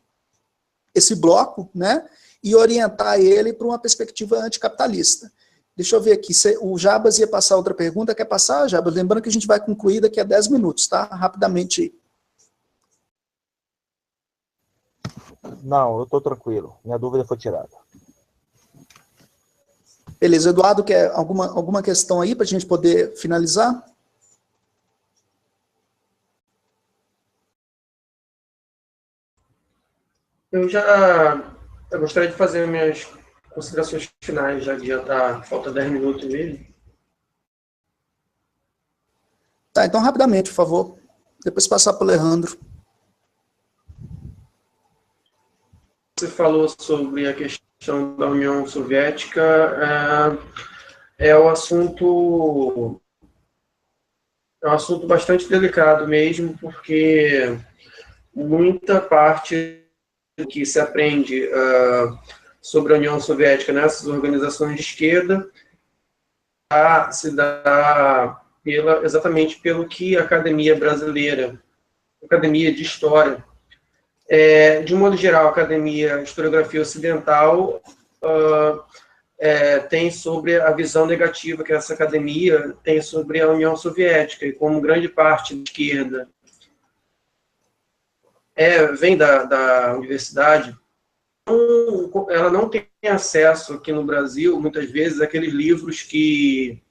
Speaker 1: esse bloco, né? E orientar ele para uma perspectiva anticapitalista. Deixa eu ver aqui, o Jabas ia passar outra pergunta, quer passar, Jabas? Lembrando que a gente vai concluir daqui a 10 minutos, tá? Rapidamente aí.
Speaker 5: Não, eu estou tranquilo, minha dúvida foi tirada.
Speaker 1: Beleza, Eduardo, quer alguma questão aí para a gente poder finalizar?
Speaker 3: Eu já Eu gostaria de fazer minhas considerações finais, já que já está, falta 10 minutos mesmo.
Speaker 1: Tá, então rapidamente, por favor. Depois passar para o Alejandro.
Speaker 3: Você falou sobre a questão da União Soviética, é um assunto bastante delicado mesmo, porque muita parte do que se aprende sobre a União Soviética nessas organizações de esquerda se dá exatamente pelo que a academia brasileira, academia de história, de um modo geral, a academia de historiografia ocidental tem sobre a visão negativa que essa academia tem sobre a União Soviética, e como grande parte da esquerda vem da universidade, ela não tem acesso aqui no Brasil, muitas vezes, àqueles livros que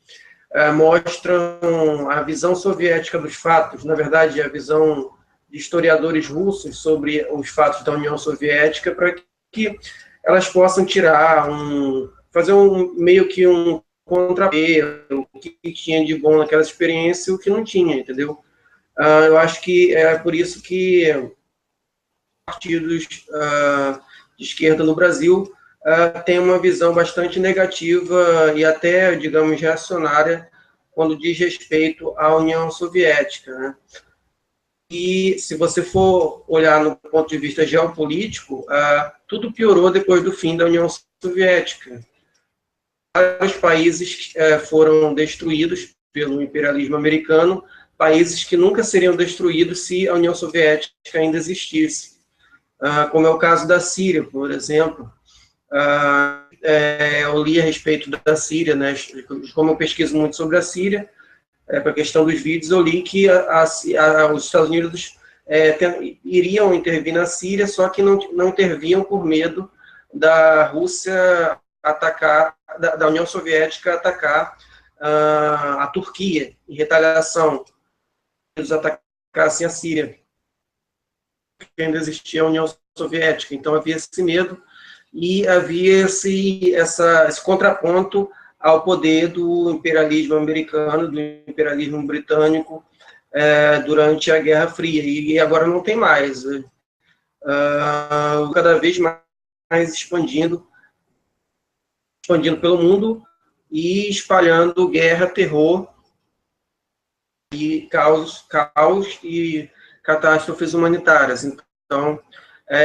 Speaker 3: mostram a visão soviética dos fatos, na verdade, a visão de historiadores russos sobre os fatos da União Soviética, para que elas possam fazer meio que um contrapelo, o que tinha de bom naquela experiência e o que não tinha, entendeu? Eu acho que é por isso que partidos de esquerda no Brasil têm uma visão bastante negativa e até, digamos, reacionária quando diz respeito à União Soviética, né? E se você for olhar no ponto de vista geopolítico, tudo piorou depois do fim da União Soviética. Vários países foram destruídos pelo imperialismo americano, países que nunca seriam destruídos se a União Soviética ainda existisse. Como é o caso da Síria, por exemplo. Eu li a respeito da Síria, né? Como eu pesquiso muito sobre a Síria, para a questão dos vídeos, eu li que os Estados Unidos iriam intervir na Síria, só que não interviam por medo da Rússia atacar, da União Soviética atacar a Turquia, em retaliação, eles atacassem a Síria, porque ainda existia a União Soviética. Então havia esse medo e havia esse contraponto ao poder do imperialismo americano, do imperialismo britânico durante a Guerra Fria, e agora não tem mais. Cada vez mais expandindo pelo mundo e espalhando guerra, terror e caos e catástrofes humanitárias. Então,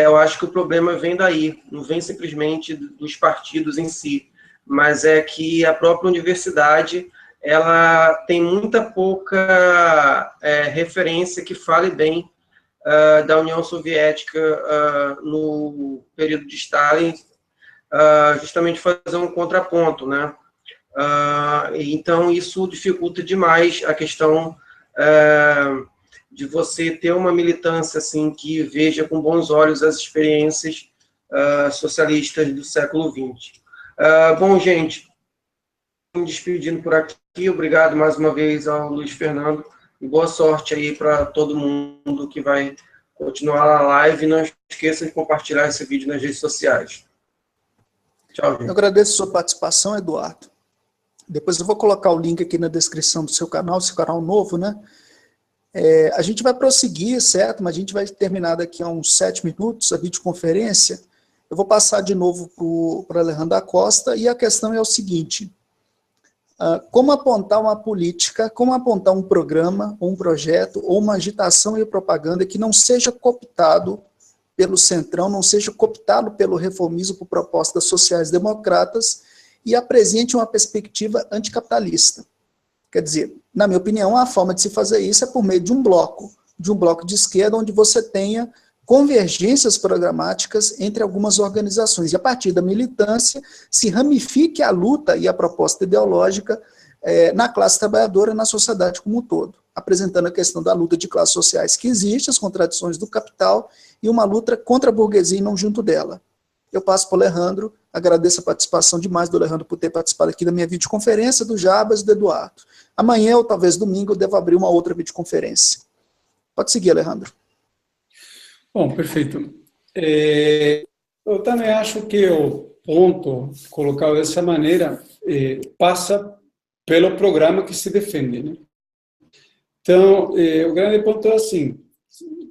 Speaker 3: eu acho que o problema vem daí, não vem simplesmente dos partidos em si, mas é que a própria universidade ela tem muita pouca referência que fale bem da União Soviética no período de Stalin, justamente fazer um contraponto, né? Então, isso dificulta demais a questão de você ter uma militância assim, que veja com bons olhos as experiências socialistas do século XX. Bom, gente, me despedindo por aqui, obrigado mais uma vez ao Luiz Fernando, e boa sorte aí para todo mundo que vai continuar a live, e não esqueça de compartilhar esse vídeo nas redes sociais. Tchau, gente.
Speaker 1: Eu agradeço a sua participação, Eduardo. Depois eu vou colocar o link aqui na descrição do seu canal novo, né? A gente vai prosseguir, certo? Mas a gente vai terminar daqui a uns 7 minutos a videoconferência. Eu vou passar de novo para o Alejandro da Costa, e a questão é o seguinte: como apontar uma política, como apontar um programa, ou um projeto, ou uma agitação e propaganda que não seja cooptado pelo Centrão, não seja cooptado pelo reformismo por propostas sociais democratas e apresente uma perspectiva anticapitalista. Quer dizer, na minha opinião, a forma de se fazer isso é por meio de um bloco de esquerda, onde você tenha convergências programáticas entre algumas organizações, e a partir da militância se ramifique a luta e a proposta ideológica na classe trabalhadora, na sociedade como um todo, apresentando a questão da luta de classes sociais que existe, as contradições do capital, e uma luta contra a burguesia e não junto dela. Eu passo para o Alejandro, agradeço a participação demais do Alejandro por ter participado aqui da minha videoconferência, do Jabas e do Eduardo. Amanhã, ou talvez domingo, eu devo abrir uma outra videoconferência. Pode seguir, Alejandro.
Speaker 4: Bom, perfeito. Eu também acho que o ponto, colocado dessa maneira, passa pelo programa que se defende, né? Então, o grande ponto é assim,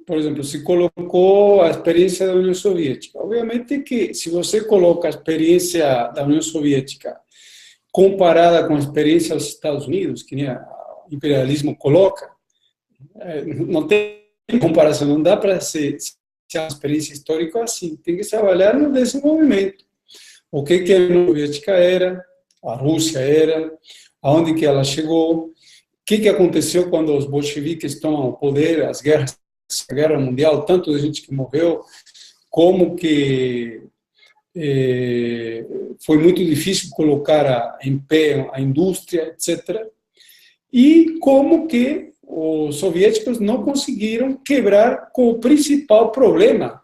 Speaker 4: por exemplo, se colocou a experiência da União Soviética. Obviamente que se você coloca a experiência da União Soviética comparada com a experiência dos Estados Unidos, que nem o imperialismo coloca, não tem comparação, não dá para ser uma experiência histórica assim, tem que se avaliar no desenvolvimento. O que a União Soviética era, a Rússia era, aonde que ela chegou, o que aconteceu quando os bolcheviques tomam o poder, a Guerra Mundial, tanto de gente que morreu, como que foi muito difícil colocar em pé a indústria, etc. E como que os soviéticos não conseguiram quebrar com o principal problema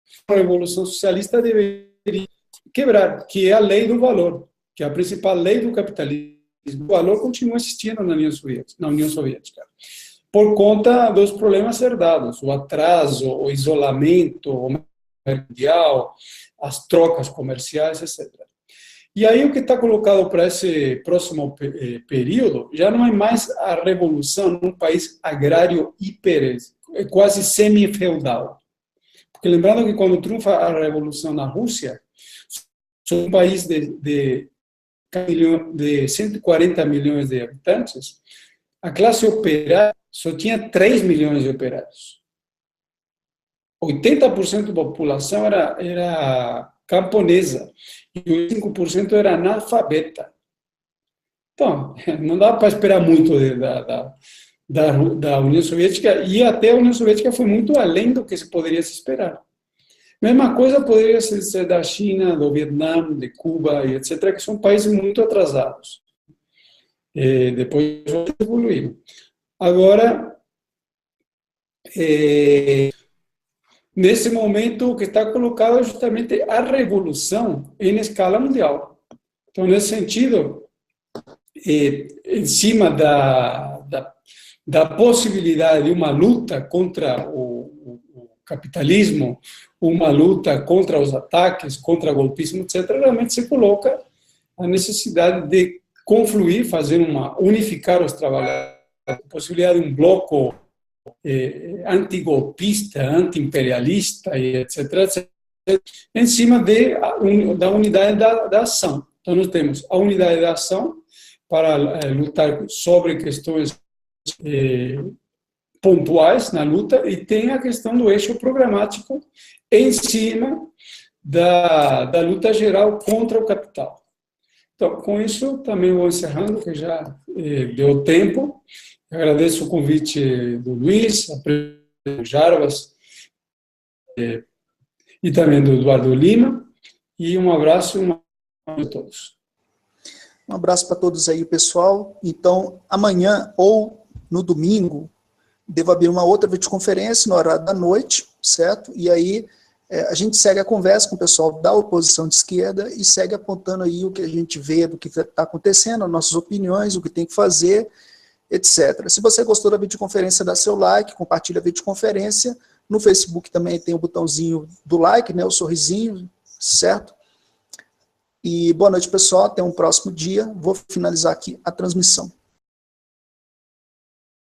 Speaker 4: que a Revolução Socialista deveria quebrar, que é a lei do valor, que é a principal lei do capitalismo. O valor continua existindo na União Soviética, por conta dos problemas herdados, o atraso, o isolamento, o mundial, as trocas comerciais, etc. E aí o que está colocado para esse próximo período já não é mais a revolução num país agrário quase semi-feudal. Porque lembrando que quando triunfa a revolução na Rússia, um país de 140 milhões de habitantes, a classe operária só tinha 3 milhões de operários. 80% da população era camponesa e 5% era analfabeta. Então, não dá para esperar muito da União Soviética, e até a União Soviética foi muito além do que se poderia se esperar. Mesma coisa poderia ser da China, do Vietnã, de Cuba, e etc., que são países muito atrasados. Depois evoluíram. Agora, nesse momento, o que está colocado é justamente a revolução em escala mundial. Então, nesse sentido, em cima da possibilidade de uma luta contra o capitalismo, uma luta contra os ataques, contra o golpismo, etc., realmente se coloca a necessidade de confluir, unificar os trabalhadores, a possibilidade de um bloco antigolpista, anti-imperialista, etc., etc., em cima da unidade da ação. Então, nós temos a unidade da ação para lutar sobre questões pontuais na luta, e tem a questão do eixo programático em cima da luta geral contra o capital. Então, com isso, também vou encerrando, que já deu tempo. Agradeço o convite do Luiz, do Jarbas, e também do Eduardo Lima, e um abraço a todos.
Speaker 1: Um abraço para todos aí, pessoal. Então, amanhã ou no domingo, devo abrir uma outra videoconferência no horário da noite, certo? E aí a gente segue a conversa com o pessoal da oposição de esquerda e segue apontando aí o que a gente vê do que está acontecendo, as nossas opiniões, o que tem que fazer, etc. Se você gostou da videoconferência, dá seu like, compartilha a videoconferência. No Facebook também tem o botãozinho do like, né, o sorrisinho, certo? E boa noite, pessoal. Até um próximo dia. Vou finalizar aqui a transmissão.